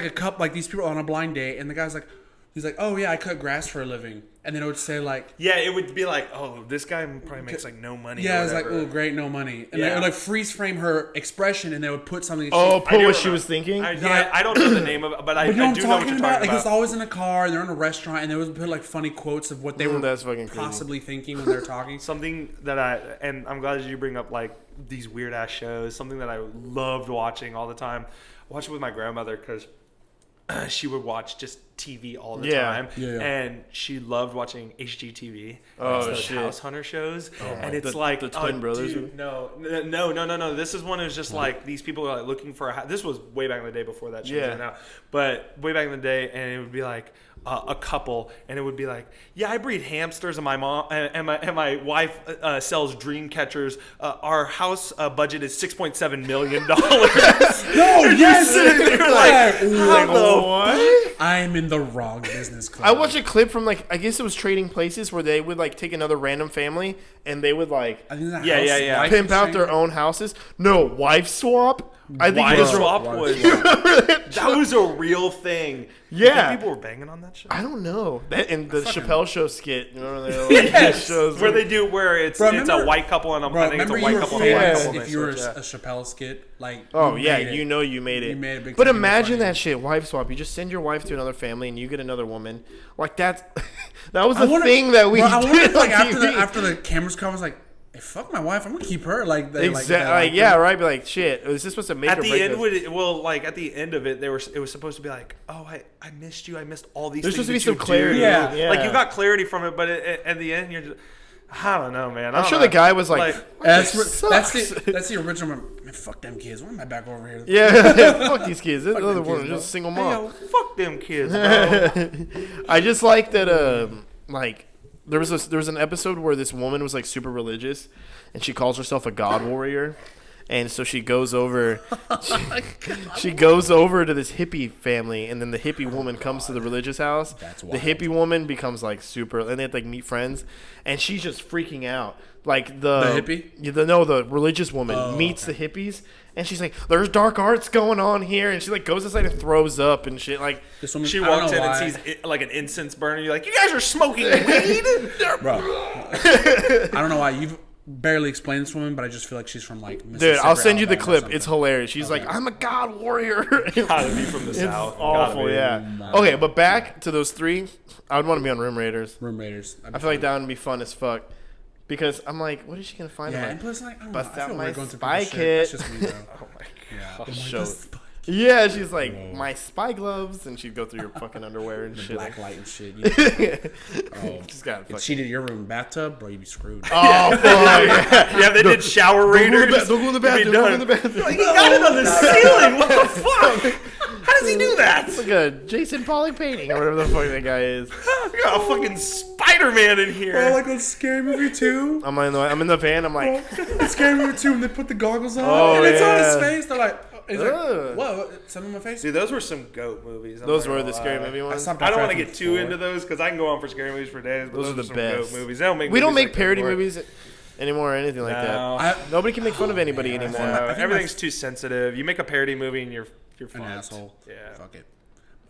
a couple, like these people on a blind date, and the guy's like, he's like, "Oh yeah, I cut grass for a living," and then it would say like, Yeah, it would be like, oh, this guy probably makes like no money. "Yeah," or it's like, whatever. "Oh great, no money," and Yeah. they would like freeze frame her expression, and they would put something. Oh, she, pull do what she remember. was thinking. I don't know the name of it, but I but you know what do I'm know what talking you're about? talking Like about. it's always in a car, and they're in a restaurant, and they would put like funny quotes of what they were That's fucking crazy. possibly thinking when they're talking. Something that and I'm glad that you bring up like these weird ass shows. Something that I loved watching all the time. I watched it with my grandmother because she would watch just TV all the Yeah. time, Yeah. and she loved watching HGTV. Oh, It's those shit. House Hunter shows, and it's The- like the twin oh, brothers? dude, no. This is one is just like these people are like looking for a house. This was way back in the day before that show Yeah. now, but way back in the day, and it would be like, a couple, and it would be like, yeah, I breed hamsters, and my mom and my wife sells dream catchers. Our house budget is $6.7 million. No, yes. How the what? I'm in the wrong business club. I watched a clip from I guess it was Trading Places where they would take another random family and they would I think that Yeah. wife pimp out exchange. their own houses. No, wife swap. I think Wife those swap are, was that was a real thing. You Yeah. think people were banging on that shit. I don't know. That and the Fucking- Chappelle Show skit. You know, Yes, shows where they do where it's Bro, it's remember- a white couple and Bro, I think it's a remember white you were couple and a white famous couple. and if they you were switch, a Chappelle skit. Oh you yeah, made it. you know you made it. You made it big but time. You were imagine funny. that shit, wife swap. You just send your wife to another family and you get another woman. That's that was I the wonder- thing that we bro, I wonder did if, like on after TV. after the cameras come, I was like, hey, fuck my wife. I'm gonna keep her. Exactly. Yeah, right. Be like, shit. Is this supposed to make At or the break end, us? at the end of it, it was supposed to be like, oh, I missed you. I missed all these. There's things supposed to be that some you do. clarity. Yeah. Like you got clarity from it, but at the end, you're just, I don't know, man. I'm sure the guy was like, That's sucks. the original one. Man, fuck them kids. Why am I back over here? yeah, fuck these kids. This Fuck other them one kids, is just a single Hey, mom. yo, fuck them kids, bro. I just like that. There was an episode where this woman was super religious, and she calls herself a god warrior, and so she goes over. She goes over to this hippie family, and then the hippie woman comes to the religious house. That's the wild. hippie woman becomes super, and they have to meet friends, and she's just freaking out. The hippie? Yeah, the religious woman meets the hippies, and she's like, "There's dark arts going on here," and she goes inside and throws up and shit. This woman, She I don't walks know in why. and sees like an incense burner. You're like, you guys are smoking weed, Bro, I don't know why you've barely explained this woman, but I just feel like she's from Dude, Mississippi I'll or send you the Alabama or clip. something. It's hilarious. She's like, "I'm a god warrior." Gotta be from the It's south. Gotta awful, be. yeah. Okay, but back to those three. I would want to be on Room Raiders. Room Raiders. I feel like that would be fun as fuck. Because I'm like, what is she gonna find? Yeah, in and my- plus, I don't Bust know. I out feel my weird going through spy people's shit. That's kit. just me, though. Oh my Yeah. god. I'm like, Show the it. spy- Yeah, she's like, my spy gloves, and she'd go through your fucking underwear and shit. black light and shit. Yeah. Oh, Just got if fucking. she did your room bathtub, bro, you'd be screwed. Oh fuck! Yeah, they did shower raiders. Don't go in the You'd be bathroom. Don't go in done. the bathroom. Like, he got it on the ceiling. What the fuck? How does he do that? It's like a Jason Pollock painting or whatever the fuck that guy is. We got a fucking Spider-Man in here. Bro, like on Scary Movie 2. I'm in the van. I'm like, Scary Movie 2 when they put the goggles on Oh, and it's on yeah. his face. They're like, he's like, Ugh. whoa, something on my face? Dude, those were some goat movies. I'm those not were gonna the scary lie. movie ones. stopped I don't want after to get I too think into those because I can go on for scary movies for days. But Those are the some best. goat movies. They don't make. We don't movies make like that parody anymore. movies anymore or anything like No. that. Nobody can make fun of anybody man, anymore. I No, think everything's too sensitive. You make a parody movie and you're An fucked. asshole. Yeah. Fuck it.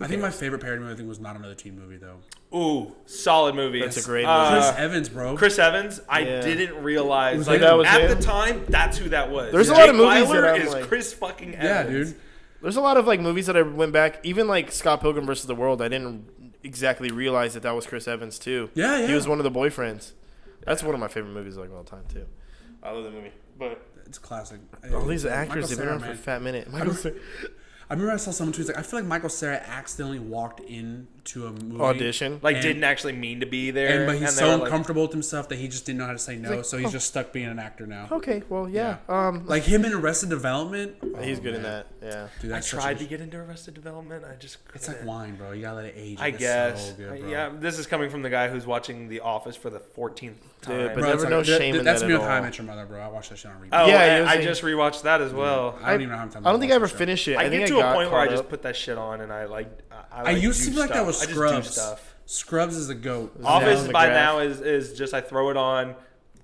I think my favorite parody movie was Not Another Teen Movie, though. Ooh, solid movie. That's a great Chris movie. Evans, bro. Chris Evans, I Yeah. didn't realize. like that was at him? the time, that's who that was. There's a Jake lot of movies Wyler that I'm is like- Chris fucking Evans. Yeah, dude. There's a lot of movies that I went back, even Scott Pilgrim versus the World. I didn't exactly realize that was Chris Evans too. Yeah, yeah. He was one of the boyfriends. That's one of my favorite movies of all time too. I love the movie. But It's classic. all these Michael actors, they've been Cera, around for a man. fat minute. I remember I saw someone tweet, like, I feel like Michael Cera accidentally walked into a movie. Audition. Like And- didn't actually mean to be there. But he's they were so like- comfortable with himself that he just didn't know how to say no, like, so he's just stuck being an actor now. Okay, well, yeah. Like him in Arrested Development. He's oh, good in man. that. Yeah. Dude, I that's such tried a- to get into Arrested Development. I just couldn't. It's like wine, bro. You gotta let it age. I It's guess. So good, bro. Yeah, this is coming from the guy who's watching The Office for the 14th time. Dude, but Bro, never it's no like- shame in That's that me at with How I all. Met Your Mother, bro. I watched that shit on repeat. Oh, Yeah, yeah, it was I like- just rewatched that as well. I don't even know how many times. I don't think I ever watched that show. finished it. I think get I to a got point where I caught just up. put that shit on and I I used to do be like that stuff. with I just Scrubs. do stuff. Scrubs is a goat. Office Down by McGrath. now is just I throw it on,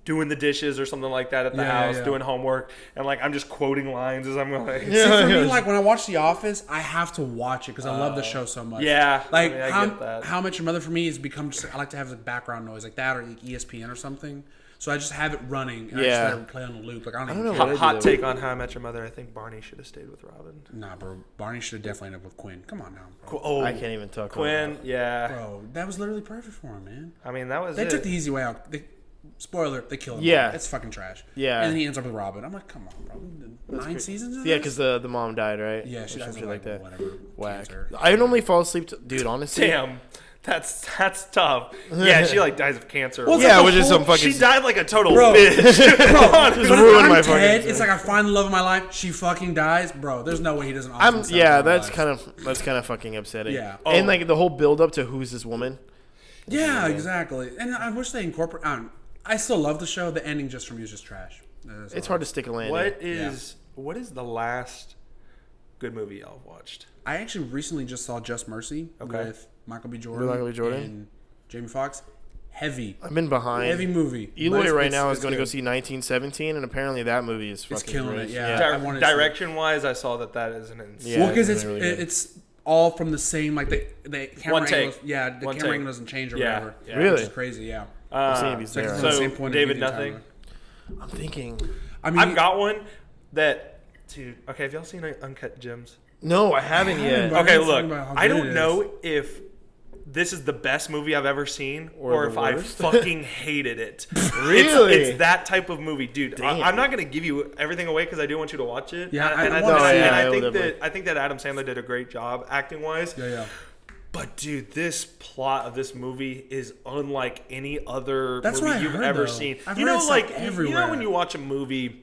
doing the dishes or something like that at the Yeah, house, yeah. doing homework, and I'm just quoting lines as I'm going. See, for me, like when I watch The Office, I have to watch it because I love the show so much. Yeah, like I mean, I how get that. How Much Your Mother for me has become just I like to have the background noise like that or like ESPN or something. So I just have it running and I just Yeah. let it play on the loop. Like I don't don't even know care. what Hot take on How I Met Your Mother. I think Barney should have stayed with Robin. Nah, bro. Barney should have definitely ended up with Quinn. Come on now, bro. Oh, I can't even talk Quinn. about Yeah, Bro, that was literally perfect for him, man. I mean that was They it. took the easy way out. Spoiler, they kill him. Yeah. It's fucking trash. Yeah. And then he ends up with Robin. I'm like, come on, bro. 9 seasons of Yeah, this? because the mom died, right? Yeah, she Or dies some of shit like that. whatever. Whack. Cancer. I normally fall asleep. Dude, honestly. Damn. That's tough. Yeah, she like dies of cancer. Well, Yeah, like which the is some whole- fucking. She died like a total Bro. bitch. Just When ruined I'm my dead, fucking. it's like I find the love of my life. She fucking dies, bro. There's no way he doesn't. I'm that's kind of fucking upsetting. Yeah. And Oh. like the whole build up to who's this woman. Yeah, exactly. And I wish they incorporate. I still love the show. The ending just for me is just trash. It's hard to stick a landing. What is the last good movie y'all have watched? I actually recently just saw Just Mercy with Michael B. Jordan, Michael B. Jordan? and Jamie Foxx. Heavy I've been behind. movie. But Eloy it's- right it's- now is it's going to go good. see 1917, and apparently that movie is fucking killing great. it, yeah. I wanted to see it. Direction wise, I saw that is an insane. Yeah. Well, because it's really good. it's all from the same the camera One take. angles. Yeah, the One camera take. angle doesn't change or Yeah, whatever. yeah. Really? Which is crazy. Yeah. I'm seeing if he's It's like there. from the So, same point of David view the entire Nothing? movie. I'm thinking. I mean, I've got one that, dude. Okay, have y'all seen Uncut Gems? No, I haven't yet. but- Okay, Everyone's look, talking about how I good don't it know if this is the best movie I've ever seen or the if I worst. fucking hated it. Really? It's that type of movie, dude. Damn. I'm not going to give you everything away because I do want you to watch it. Yeah, and I I, wanna think- see it. and I I will think definitely. that Adam Sandler did a great job acting wise. yeah. But dude, this plot of this movie is unlike any other That's movie what I you've heard, ever though. seen. I've You heard know, it's, like like, you know everywhere. when you watch a movie,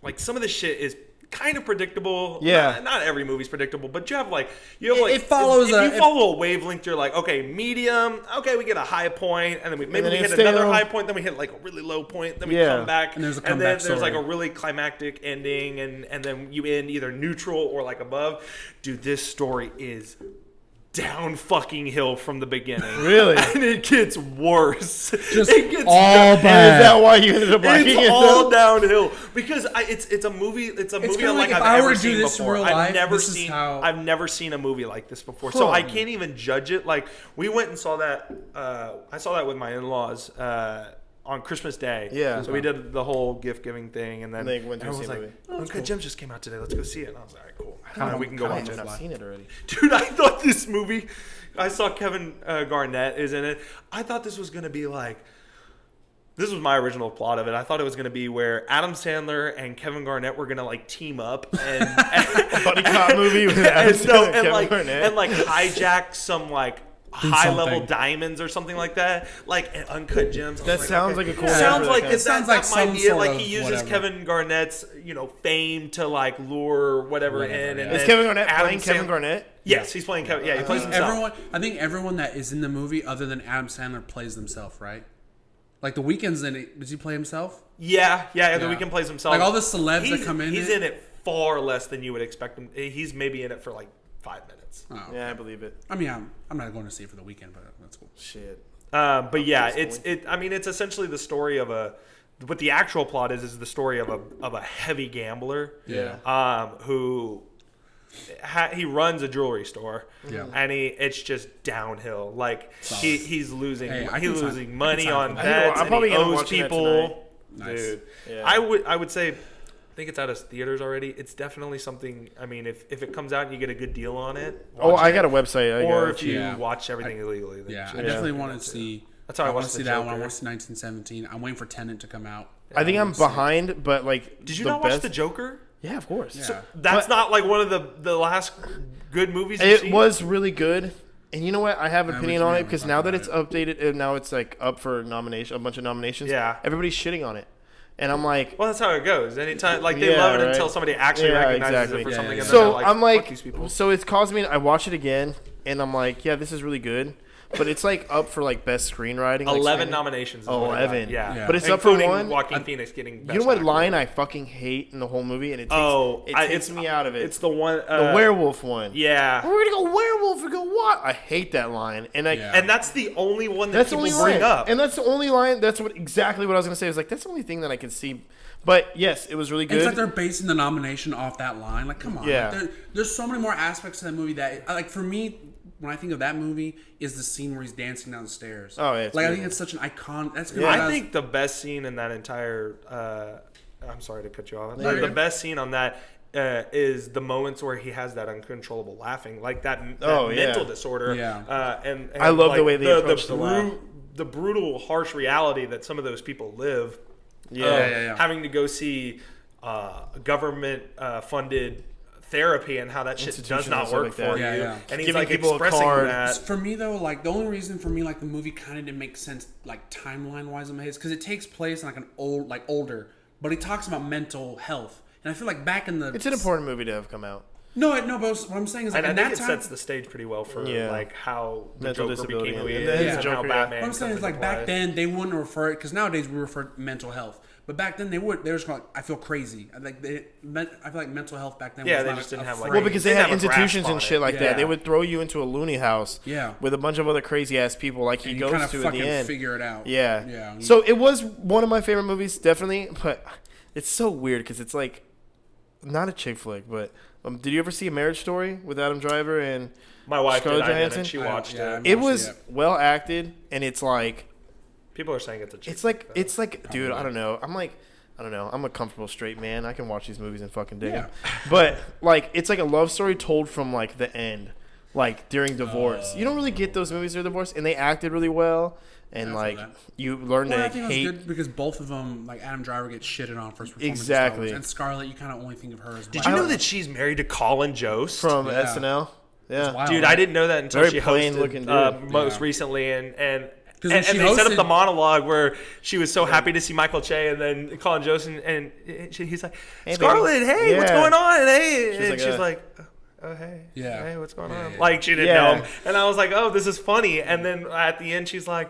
like some of the shit is kind of predictable. Yeah. Not every movie's predictable, but you have like It follows If a- you follow a wavelength, you're like, okay, medium. Okay, we get a high point, and then maybe then we it hit stay another low. high point, then we hit like a really low point, then we Yeah. come back, And there's a then comeback there's like a story. really climactic ending, and then you end either neutral or like above. Dude, this story is down fucking hill from the beginning. Really? And it gets worse. Just it gets all And is bad. that why you ended up liking it's it? all though? downhill because it's a movie. It's a movie kinda unlike like if I've I ever were to do seen this in before. real I've life, never this is seen. how- I've never seen a movie like this before, so I can't even judge it. Like we went and saw that. I saw that with my in-laws on Christmas Day. Yeah. So we did the whole gift giving thing, and then They went to everyone see was a like, movie. "Uncut Gems just came out today. Let's go see it." And I was like, "All right, cool. We can go Kinda watch it." I've seen it already. Dude, I thought this movie. I saw Kevin Garnett is in it. I thought this was gonna be like. This was my original plot of it. I thought it was gonna be where Adam Sandler and Kevin Garnett were gonna like team up and Buddy cop movie with Adam Sandler and Kevin like Garnett. and like hijack some like Do high level something. diamonds or something like that. Like and Uncut Gems. I was That sounds like a cool name Sounds for like that guy. it Sounds sounds like like some might be it. sort Like of he uses whatever. Kevin Garnett's fame to like lure whatever in. Whatever, And yeah. Is then Kevin Garnett Adam playing Kevin Sandler- Garnett? Yes, he's playing Kevin. Yeah, he plays himself. I think everyone that is in the movie, other than Adam Sandler, plays themselves, right? Like the Weeknd's in it. Does he play himself? Yeah. The Yeah. Weeknd plays himself. Like all the celebs that come in He's it? in it far less than you would expect him. He's maybe in it for like 5 minutes. Oh. Yeah, I believe it. I mean, I'm not going to see it for the weekend, but that's cool. Shit. But yeah, it's essentially the story of a. What the actual plot is the story of a heavy gambler. Yeah. Who. He runs a jewelry store, Yeah. and it's just downhill. Like he's losing, Hey, I he's can sign- losing I money can sign on for that. bets. I'm And probably he gonna owes watch that people. Nice. Dude, Yeah. I would say, I think it's out of theaters already. It's definitely something. I mean, if it comes out and you get a good deal on it, Oh, watch I it. got a website. Or if you Yeah. watch everything illegally, then Yeah, you I should definitely do want that to too. see. That's how I want watched to The see that one. I Joker. want to see 1917. I'm waiting for Tenet to come out. I think I'm wanna see it. behind, but like. Did you the not watch best- The Joker? Yeah, of course. Yeah. That's But- not like one of the last good movies you've It seen? was really good. And you know what? I have an I opinion was on it never because talking now that about it's updated and now it's like up for nomination, a bunch of nominations. Yeah. Everybody's shitting on it, and I'm like, Well, that's how it goes. Anytime, like they Yeah, love it right. until somebody actually Yeah, recognizes exactly. it for Yeah, something. yeah. And then so they're I'm "Fuck like, these people." so it's caused me. I watch it again, and I'm like, yeah, this is really good, but it's like up for like best screenwriting. like 11 screenwriting. nominations. Is Oh, what it got. 11. Yeah. Yeah. But it's up for Including one. Joaquin Phoenix getting. Best You know what actor. line I fucking hate in the whole movie, and it takes, it takes me out of it. It's the one. the werewolf one. Yeah. We're gonna go werewolf. We go what? I hate that line, and like. Yeah. And that's the only one that That's the people only bring line. up. And that's the only line. That's what exactly what I was gonna say. I was like, that's the only thing that I can see. But yes, it was really good. It's like they're basing the nomination off that line. Like, come on. Yeah. Like, there's so many more aspects to that movie that, like, for me, when I think of that movie, is the scene where he's dancing down the stairs. Oh, yeah, it's like I think beautiful. it's such an icon. That's good. I think the best scene in that entire. I'm sorry to cut you off. The best scene on that is the moments where he has that uncontrollable laughing, like that Oh, yeah. mental disorder. Yeah. And I love the like, way they approach the laugh. the brutal, harsh reality that some of those people live. Yeah. Yeah. Having to go see government funded therapy and how that shit does Institutions not and stuff work like that. for Yeah, you. yeah. And he's Giving like people a expressing card. that. For me though, like the only reason for me like the movie kind of didn't make sense like timeline wise in my head is because it takes place in like an older, but he talks about mental health, and I feel like back in the It's an important movie to have come out. no, but what I'm saying is like And I in think that it time. sets the stage pretty well for Yeah. like how the Mental Joker disability, became who he and is then his and Joker, how yeah. Batman What I'm saying comes is like into back play. then they wouldn't refer it because nowadays we refer to mental health, but back then they were just like I feel crazy. I feel like mental health back then. Yeah, was they not just a didn't have, like- Well, phrase. because They they had have a grasp institutions on and it. shit like Yeah. that. They would throw you into a loony house Yeah. with a bunch of other crazy ass people like he and you goes kind of to at fucking the end. figure it out. Yeah. yeah. So it was one of my favorite movies, definitely. But it's so weird because it's like not a chick flick, but did you ever see A Marriage Story with Adam Driver and My wife Scarlett did. I Johansson? didn't. She I- watched yeah, it. it watched was it. well acted and it's like People are saying it's a chick it's like dude, I don't know. I don't know. I'm a comfortable straight man. I can watch these movies and fucking dig 'em. But like it's like a love story told from like the end, like during divorce. You don't really get those movies during divorce, and they acted really well. And Yeah, I like feel that. you learn Well, I to think it was hate. good because both of them, like Adam Driver, gets shitted on for his performance. in Exactly. Star Wars, and Scarlett, you kind of only think of her as. Did you know that she's married to Colin Jost? From Yeah. SNL. Yeah. wild. Dude, I didn't know that until Very she plain hosted looking dude. most Yeah. recently, and 'Cause when and she they set up hosted- the monologue where she was so happy to see Michael Che, and then Colin Jost, and he's like, Hey, Scarlett, baby." hey, what's Yeah. going on? Hey, She's and like, she's like, oh hey, Yeah. hey, what's going Yeah, on? yeah. Like she didn't Yeah. know him, and I was like, oh, this is funny. And then at the end, she's like,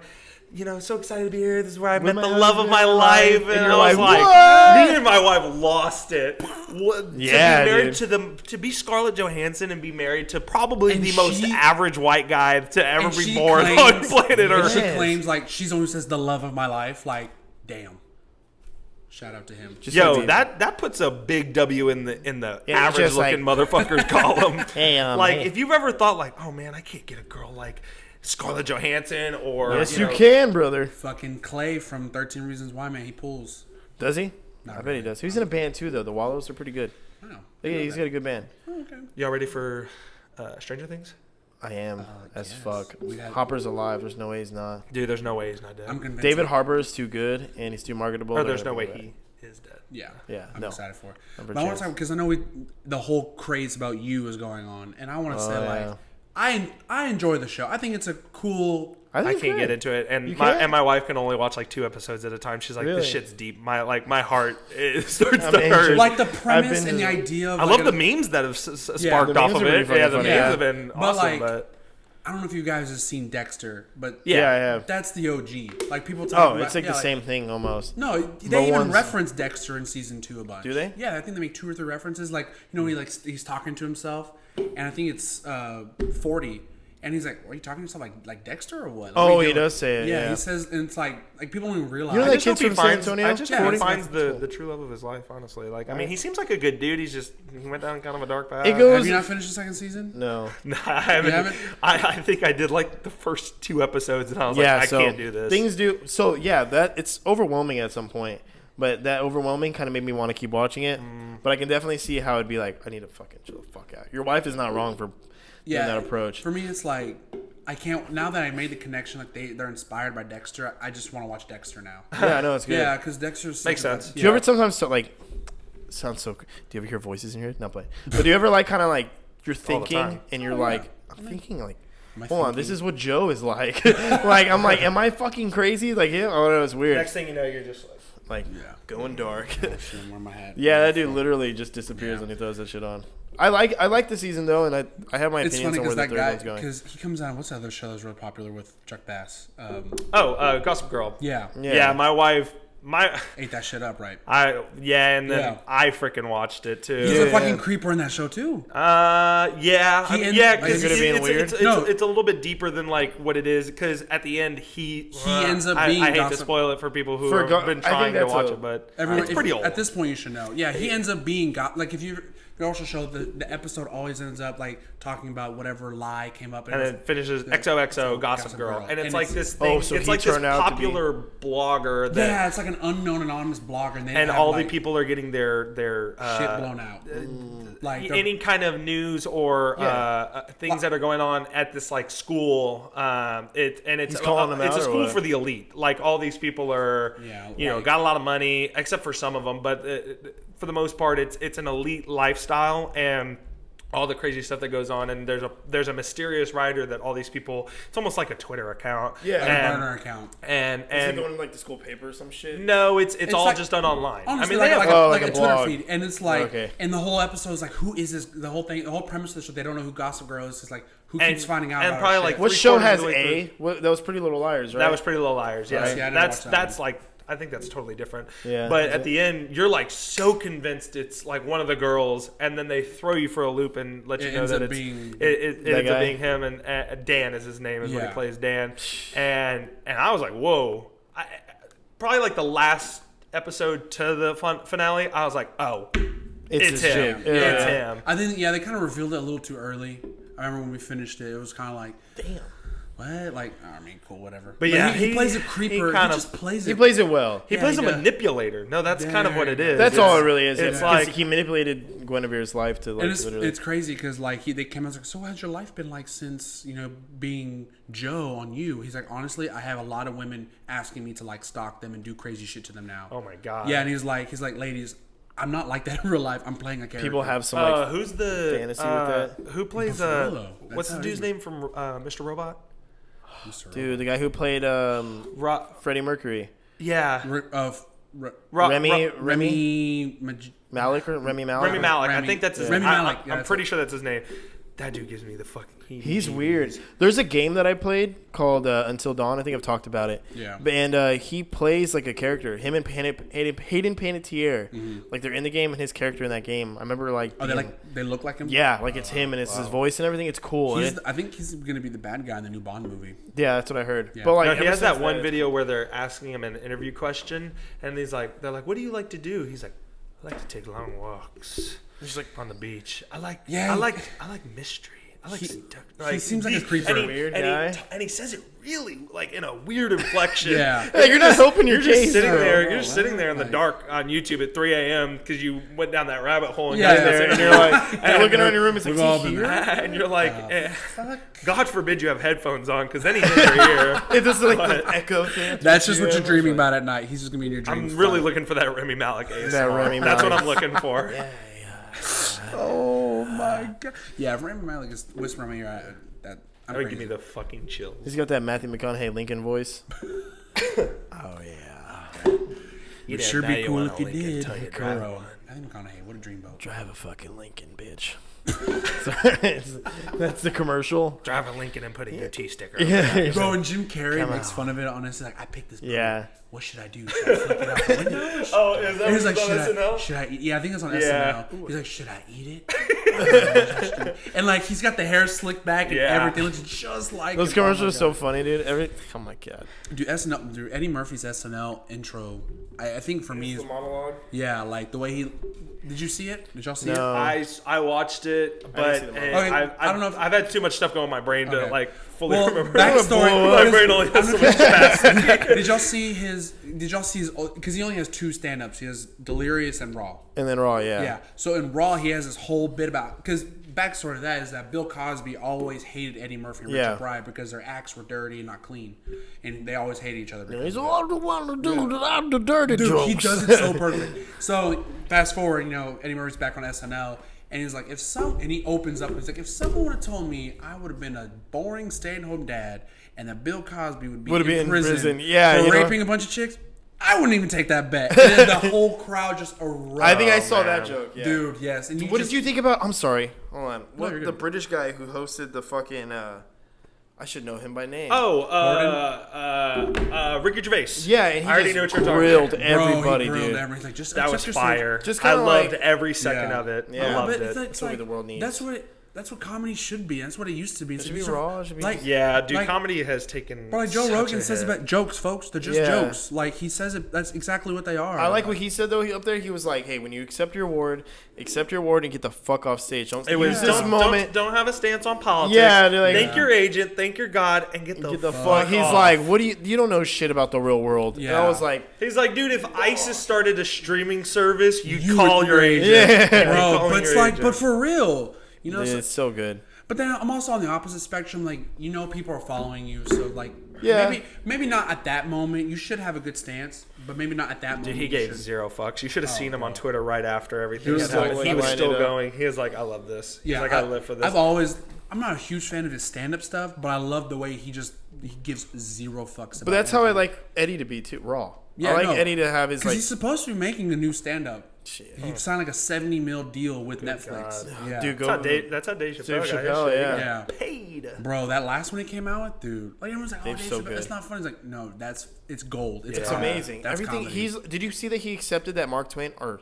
you know, so excited to be here. This is where I met my the love of husband my in life. life. And And I you're was like, like, what? me and my wife lost it. What, Yeah, to be married dude. to be Scarlett Johansson and be married to probably And the most she- average white guy to ever and be she born on claims- planet and Earth. she Yes. claims like she's the one who says the love of my life. Like, damn. Shout out to him. Just Yo, like, that puts a big W in the Yeah, it's average just looking like- motherfuckers column. Hey, like hey. if you've ever thought like, oh man, I can't get a girl like Scarlett Johansson or Yes, you know, can, brother. Fucking Clay from 13 Reasons Why, man. He pulls. Does he? Not I bet really. he does. He's in a band too, though. The Wallows are pretty good. I don't know. Yeah, he's got a good band. Oh, okay. Y'all ready for Stranger Things? I am as yes. fuck. We had- Hopper's alive. There's no way he's not. Dude, there's no way he's not dead. I'm convinced. David that- Harbour is too good, and he's too marketable. or They're there's no gonna way bring him he is dead. Yeah. Yeah, I'm no. excited for it. Number But I want chance. to talk because I know the whole craze about you is going on, and I want to say yeah. like I enjoy the show. I think it's a cool. I think it's can't great. get into it, and You my can't? and my wife can only watch like 2 episodes at a time. She's like, Really? "This shit's deep." My heart starts I'm to anxious. hurt. Like the premise been and the to- idea of I like love the memes that have Yeah, sparked the off memes of are it. pretty Yeah, the fucking memes funny. have been But, awesome. like, But I don't know if you guys have seen Dexter, but Yeah, I have. that's the OG. Like people talk Oh, about it's like yeah, the same thing almost. No, But they even one's- reference Dexter in season 2 a bunch. Do they? Yeah, I think they make 2 or 3 references. Like he's talking to himself, and I think it's 40, and he's like, "Are you talking to yourself like Dexter or what?" Like, Oh, what are you he doing? does say it, yeah. he says, and it's like people don't even realize. You know I that just hope kid's he from San finds. Antonio? I just Yeah, hope he he's finds cool. the true love of his life. Honestly, like I mean, he seems like a good dude. He went down kind of a dark path. It Have goes. you not finished the second season? No. No, I haven't. haven't? I think I did like the first 2 episodes, and I was Yeah, like, I so can't do this. things do. So yeah, that it's overwhelming at some point. But that overwhelming kind of made me want to keep watching it. But I can definitely see how it'd be like, I need to fucking chill the fuck out. Your wife is not wrong for doing that approach. For me, it's like I can't. Now that I made the connection, like they're inspired by Dexter, I just want to watch Dexter now. Yeah, I know it's good. Yeah, because Dexter's Makes such a- sense. Do you ever sometimes like sounds so? Do you ever hear voices in your head? Not play. But do you ever like kind of like you're thinking time. and you're like, I'm thinking like, Am I hold on, thinking- this is what Joe is like. Like I'm like, am I fucking crazy? Like yeah, oh no, it's weird. Next thing you know, you're just like, Yeah. Going dark. Shit, I'm wearing my hat. Yeah, that dude literally just disappears Yeah. when he throws that shit on. I like the season though, and I have my It's opinions funny on where because the that third guy, one's going. because he comes on. What's the other show that's really popular with Chuck Bass? Gossip Girl. Yeah, Yeah, my wife, ate that shit up, right? and then Yeah. I freaking watched it too. He's a fucking creeper in that show too. Yeah, He yeah, ends- because Is it being weird? it's a little bit deeper than like what it is. Because at the end, he ends up being I hate to Gossip- spoil it for people who For have Go- been I think trying to that's watch a- it, but Everyone, it's pretty if- old. At this point, you should know. Yeah, he ends up being like if you. They also show the episode always ends up like talking about whatever lie came up, and then finishes XOXO Gossip Girl, and it's like this thing. Oh, so it's he like this turned out to be- popular blogger that, yeah, it's like an unknown anonymous blogger, and, they and have, all like, the people are getting their shit blown out. Like they're- any kind of news or things that are going on at this like school. It's He's calling them it's out a or school what? for the elite. Like all these people are, Yeah, like- got a lot of money, except for some of them. But for the most part, it's an elite lifestyle, and all the crazy stuff that goes on, and there's a mysterious writer that all these people. It's almost like a Twitter account. Yeah. Like and, a burner account. And Is it going to like the school paper or some shit? no, it's all like- just done online. Honestly, I mean, they have like a Twitter blog. feed, and it's like, Okay. and the whole episode is like, who is this? The whole premise of the show, they don't know who Gossip Girl is. It's like, who keeps finding out? and about probably her like shit? What Three show quarters of has the way A? What, that was Pretty Little Liars, right? That was Pretty Little Liars. Yes, Right. Yeah, I didn't watch that that's one. like I think that's totally different. Yeah. But Is at it? the end, you're like so convinced it's like one of the girls, and then they throw you for a loop and let you It know ends that up it's being- it That ends up guy? being him, and Dan is his name, is what Yeah. he plays, Dan. And I was like, whoa. Probably like the last episode to the finale, I was like, oh, it's his him. jam. It's Yeah. him. I think they kind of revealed it a little too early. I remember when we finished it, it was kind of like, Damn. what? Like, I mean, cool, whatever. But yeah, he plays a he creeper. He kind of- just plays it. He plays it well. He Yeah, plays he a does. manipulator. No, that's kind of what it is. That's It's- all it really is. It's Yeah. like He manipulated Guinevere's life to like And literally. it's crazy because like they came out like, so how's your life been like since being Joe on You? He's like, honestly, I have a lot of women asking me to like stalk them and do crazy shit to them now. oh my god. Yeah, and he's like, ladies, I'm not like that in real life. I'm playing a character. People have some like Who's the fantasy with that? Who plays Buffalo. what's the That's dude's how it name from Mr. Robot? dude, the guy who played Freddie Mercury, Yeah, Remy Malik or Remy Malik. Remy Malek. I Remy- think that's his Remy name. Malek, yeah, I'm that's pretty it. sure that's his name. That dude gives me the fucking. He's weird. There's a game that I played called Until Dawn. I think I've talked about it. Yeah. And he plays like a character. Him and Hayden Panettiere, like they're in the game and his character in that game. I remember like. Oh, being- they look like him. Yeah, like it's him and it's his voice and everything. It's cool. And I think he's gonna be the bad guy in the new Bond movie. yeah, that's what I heard. Yeah. But like No, he ever has that since one then- video where they're asking him an interview question, and they're like, "What do you like to do?" He's like, "I like to take long walks." He's like on the beach. I like mystery. I like he seems like a creeper. Weird guy. And he says it really like in a weird inflection. Yeah. Hey, you're not helping your You're just case, sitting bro. there. You're just sitting there in the dark on YouTube at 3 a.m. because you went down that rabbit hole and Yeah, got there, yeah. and you're like, And you're looking around your room. It's like, We've all is he been here? and you're like, God forbid you have headphones on because then he's in your ear. It does like But- the echo thing. That's just what Yeah, you're dreaming about at night. He's just gonna be in your dreams. I'm really looking for that Remy Malek ASMR. That Remy That's what Malek. I'm looking for. Oh my god. Yeah, if Rami Malek is whispering in my ear, that I'm That would crazy. give me the fucking chills. He's got that Matthew McConaughey Lincoln voice. Oh yeah. Would sure be cool if you did. Kuro. Matthew McConaughey, what a dreamboat. Drive a fucking Lincoln, bitch. Sorry, that's the commercial. Drive a Lincoln and put a UT sticker. Yeah. Bro, and Jim Carrey Come makes on. fun of it. Honestly, like I picked this boat. Yeah. What should I do? Should I flip it out the window? Oh, is that And he's like, what's on SNL? should I eat? Yeah, I think it's on Yeah. SNL. He's like, should I eat it? And like, he's got the hair slicked back and Yeah. everything looks just like Those him. commercials Oh my are so God. funny, dude. Oh my god. Dude, Eddie Murphy's SNL intro. I think for me is monologue. yeah, like the way he. Did you see it? Did y'all see No. it? I watched it, but see the monologue. Okay, I don't know if- I've had too much stuff going in my brain to Okay. like fully Well, remember. backstory. My brain only has so much capacity. Did y'all see his? Because he only has two stand-ups. He has Delirious and Raw. And then Raw, yeah. Yeah. So in Raw, he has this whole bit about because backstory to that is that Bill Cosby always hated Eddie Murphy and Yeah. Richard Pryor because their acts were dirty and not clean, and they always hated each other. because He's of it. all the one to do the dirty Dude, jokes. he does it so perfect. So fast forward, Eddie Murphy's back on SNL, and he's like, and he opens up, and he's like, if someone would have told me I would have been a boring stay-at-home dad, and that Bill Cosby would be in prison, Yeah, for you know? raping a bunch of chicks, I wouldn't even take that bet. And then the whole crowd just erupted. I think I saw man. that joke. Yeah. Dude, yes. And What did you think about? I'm sorry. Hold on. you're The good. British guy who hosted the fucking. I should know him by name. Oh, Ricky Gervais. yeah, and he I already just know what you're talking grilled about. everybody, Bro, he grilled dude. everything. He's like, just That accept was your fire. Just I kinda loved like- every second Yeah. of it. Yeah. I No, loved but it. it's That's what like, the world needs. That's what comedy should be. That's what it used to be. It should be raw, it should be- Yeah, dude, like- comedy has taken. But like Joe such Rogan a says hit. about jokes, folks. They're just Yeah. jokes. Like he says it. That's exactly what they are. I like what he said though. Up there, he was like, "Hey, when you accept your award and get the fuck off stage. Don't It was use this don't, moment." don't have a stance on politics. Yeah, they're like- thank your agent, thank your God, and get the, Get the fuck fuck. He's off. like, "What do you don't know shit about the real world?" And Yeah. I was like, He's like, dude, if ISIS started a streaming service, you You call would- your agent. Yeah. You're bro. calling But it's your like, agent. but for real, "Dude, so- it's so good." But then I'm also on the opposite spectrum. Like people are following you, so like Yeah. Maybe not at that moment. You should have a good stance, but maybe not at that moment. Dude, he you gave should. zero fucks. You should have seen him on Twitter right after everything. He was had happened. still, He like, was lining still it up. going. He was like, I love this. He's like, I live for this. I'm not a huge fan of his stand-up stuff, but I love the way he gives zero fucks. But that's how I like Eddie to be too. Raw. I like Eddie to have his because like. he's supposed to be making a new stand-up. Shit. He signed like a $70 million deal with Netflix. God. Yeah. Dude, go. That's how Dave Chappelle Dave got his Chappelle, shit. yeah. Yeah. Paid. Bro, that last one he came out with, dude. Like everyone's like, "Oh, Dave's Dave so Chappelle, good. it's not funny." He's like, "No, it's gold. It's, It's comedy. amazing. That's Everything comedy." Did you see that he accepted that Mark Twain award?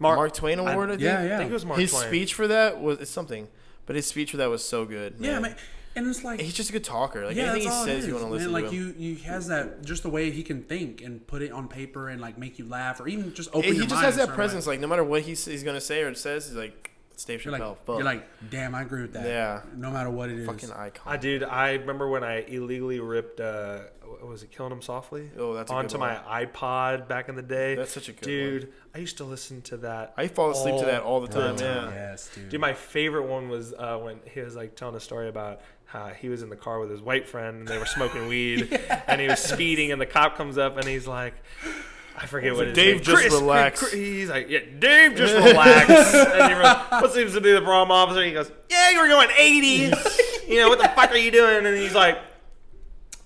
I think. yeah, I yeah. think it was Mark His Twain. speech for that was something, but his speech for that was so good. Yeah, man. man. And it's like, He's just a good talker. Like yeah, anything he that's all it says, you is, want to listen man. to Like him. he has that just the way he can think and put it on paper and like make you laugh or even just open He your just mind has in a that certain presence. way. Like no matter what he's gonna say or says, he's like, it's Dave You're Chappelle. like, Fuck. you're like, damn, I agree with that. Yeah. No matter what it is. Fucking icon. Dude, I remember when I illegally ripped, what was it, Killing Him Softly? Oh, that's a good onto one. my iPod back in the day. That's such a good Dude, I used to listen to that. I fall asleep to that all the time. Yeah. Yes, dude. Dude, my favorite one was when he was like telling a story about how he was in the car with his white friend and they were smoking weed and he was speeding and the cop comes up and he's like, I forget what his Dave, name. just relax. He's like, yeah, Dave, just relax. And he goes, what seems to be the problem, officer? He goes, yeah, you were going 80. You know, what the fuck are you doing? And he's like,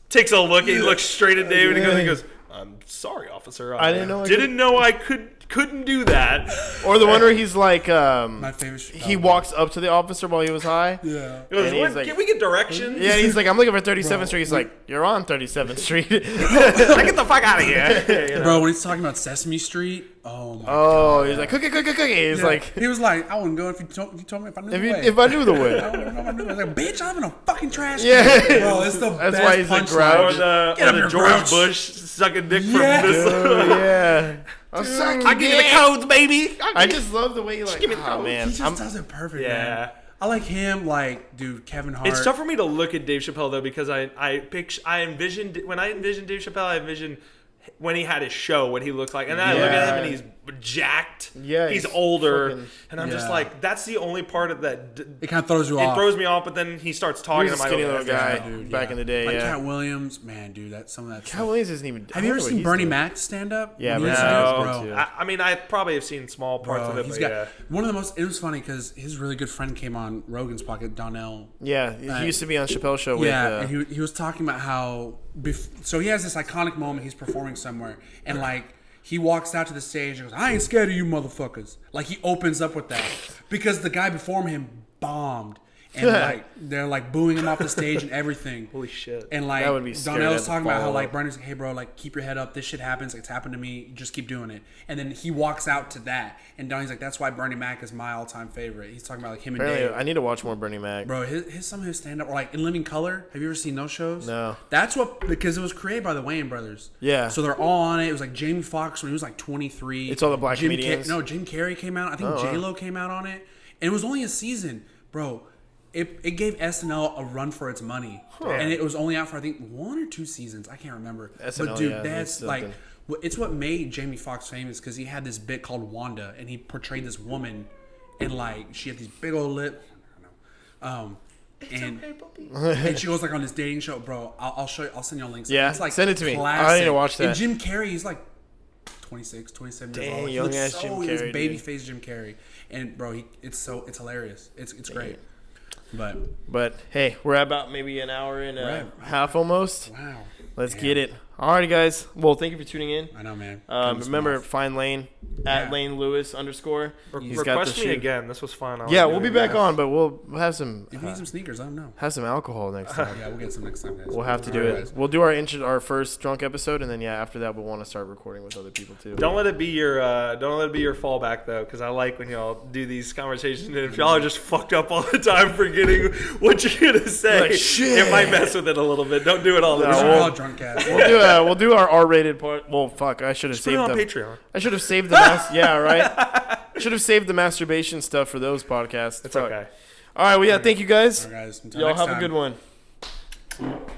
takes a look. He looks straight at Dave and he goes, I'm sorry, officer. I didn't know I Didn't know I couldn't do that. Or the one where he's like, My favorite. he walks up to the officer while he was high. Yeah. He goes, And he's "What? like- Can we get directions? Yeah, and he's like, I'm looking for 37th Street. He's like, you're on 37th Street. Like, get the fuck out of here. You know? Bro, when he's talking about Sesame Street, oh my god. Oh, he's like, cookie. He's Yeah. like, he was like, I wouldn't go if you told me if I knew the way. if I knew the I way. don't even know if I knew the way. I was like, bitch, I'm in a fucking trash Yeah. can. Bro, it's the That's best why he's a punchline. grouch. Get up Or here, the George Grouch. Bush sucking dick Yeah. from this. Oh, yeah. I'm sucking I give you the dick. codes, baby. I just love the way you like, give me the oh code. man. He just does it perfect, Yeah. man. I like him, like, dude, Kevin Hart. It's tough for me to look at Dave Chappelle though because I envisioned Dave Chappelle, I envisioned when he had his show what he looked like, and then I look at him and he's jacked. Yeah, he's he's older, fucking- and I'm just Yeah. like, that's the only part of that. It kind of throws you It off. throws me off, but then he starts He talking. was a I'm skinny like, little okay, guy that's Dude, back in the day. Like Yeah. Cat Williams, man, dude, some of that Cat stuff. Williams isn't even. Have you ever I don't know seen what he's Bernie doing. Mac stand up? Yeah, When he Bernie used to Mac do is it, good, bro. too. I mean, I probably have seen small parts Bro, of it, he's but got yeah. one of the most. It was funny because his really good friend came on Rogan's podcast, Donnell. Yeah, he used to be on Chappelle's show with. Yeah, and he was talking about how. So he has this iconic moment. He's performing somewhere, and like he walks out to the stage and goes, "I ain't scared of you, motherfuckers." Like he opens up with that because the guy before him bombed, and like they're like booing him off the stage and everything. Holy shit. And like That would be scary Donnell to was talking about how follow like up. Bernie's like, "Hey bro, like keep your head up. This shit happens. Like, it's happened to me. Just keep doing it." And then he walks out to that, and Donnie's like, "That's why Bernie Mac is my all-time favorite." He's talking about like him and Apparently, Dave. I need to watch more Bernie Mac. Bro, some of his stand up, or like In Living Color. Have you ever seen those shows? No. That's what, because it was created by the Wayans brothers. Yeah. So they're all on it. It was like Jamie Foxx when he was like 23. It's all the black Jim comedians? Jim Carrey came out. I think Oh, wow. J-Lo came out on it. And it was only a season. Bro, it gave SNL a run for its money. And it was only out for, I think, 1 or 2 seasons. I can't remember. SNL, but dude, yeah, that's it's like, something. it's what made Jamie Foxx famous because he had this bit called Wanda. And he portrayed this woman. And like, she had these big old lips. I don't know. And she goes like on this dating show, bro. I'll show you. I'll send you a link. Yeah, it's like send it to me. I classic. need to watch that. And Jim Carrey, he's like 26, 27 years Dang, old. He young looks ass so, Jim he was Carrey, baby dude. face Jim Carrey, and bro, it's hilarious. It's great. But hey, we're at about maybe an hour and a Right. half almost. Wow. Let's get it. Alrighty, guys. Well, thank you for tuning in. I know, man. Remember, find Lane at Yeah. Lane Lewis _. He's got the Request me shoe. again. This was fun. I Yeah, like we'll be doing back this. on, but we'll have some if you need some sneakers, let him know. have some alcohol next time. Yeah, we'll get some next time, guys. We'll have to do All right, it. guys. We'll do our first drunk episode, and then after that, we'll want to start recording with other people too. Don't let it be your fallback though, because I like when y'all do these conversations. And if y'all are just fucked up all the time, forgetting what you're gonna say, Like, shit. it might mess with it a little bit. Don't do it all the We should time. call it drunk cast. We'll do our R-rated part. Well, fuck, I should have Put it saved on them. Patreon. I should have saved the yeah, right. I should have saved the masturbation stuff for those podcasts. It's Fuck. okay. All right, well, yeah, thank you guys. All right, guys. Until Y'all next have a time. good one.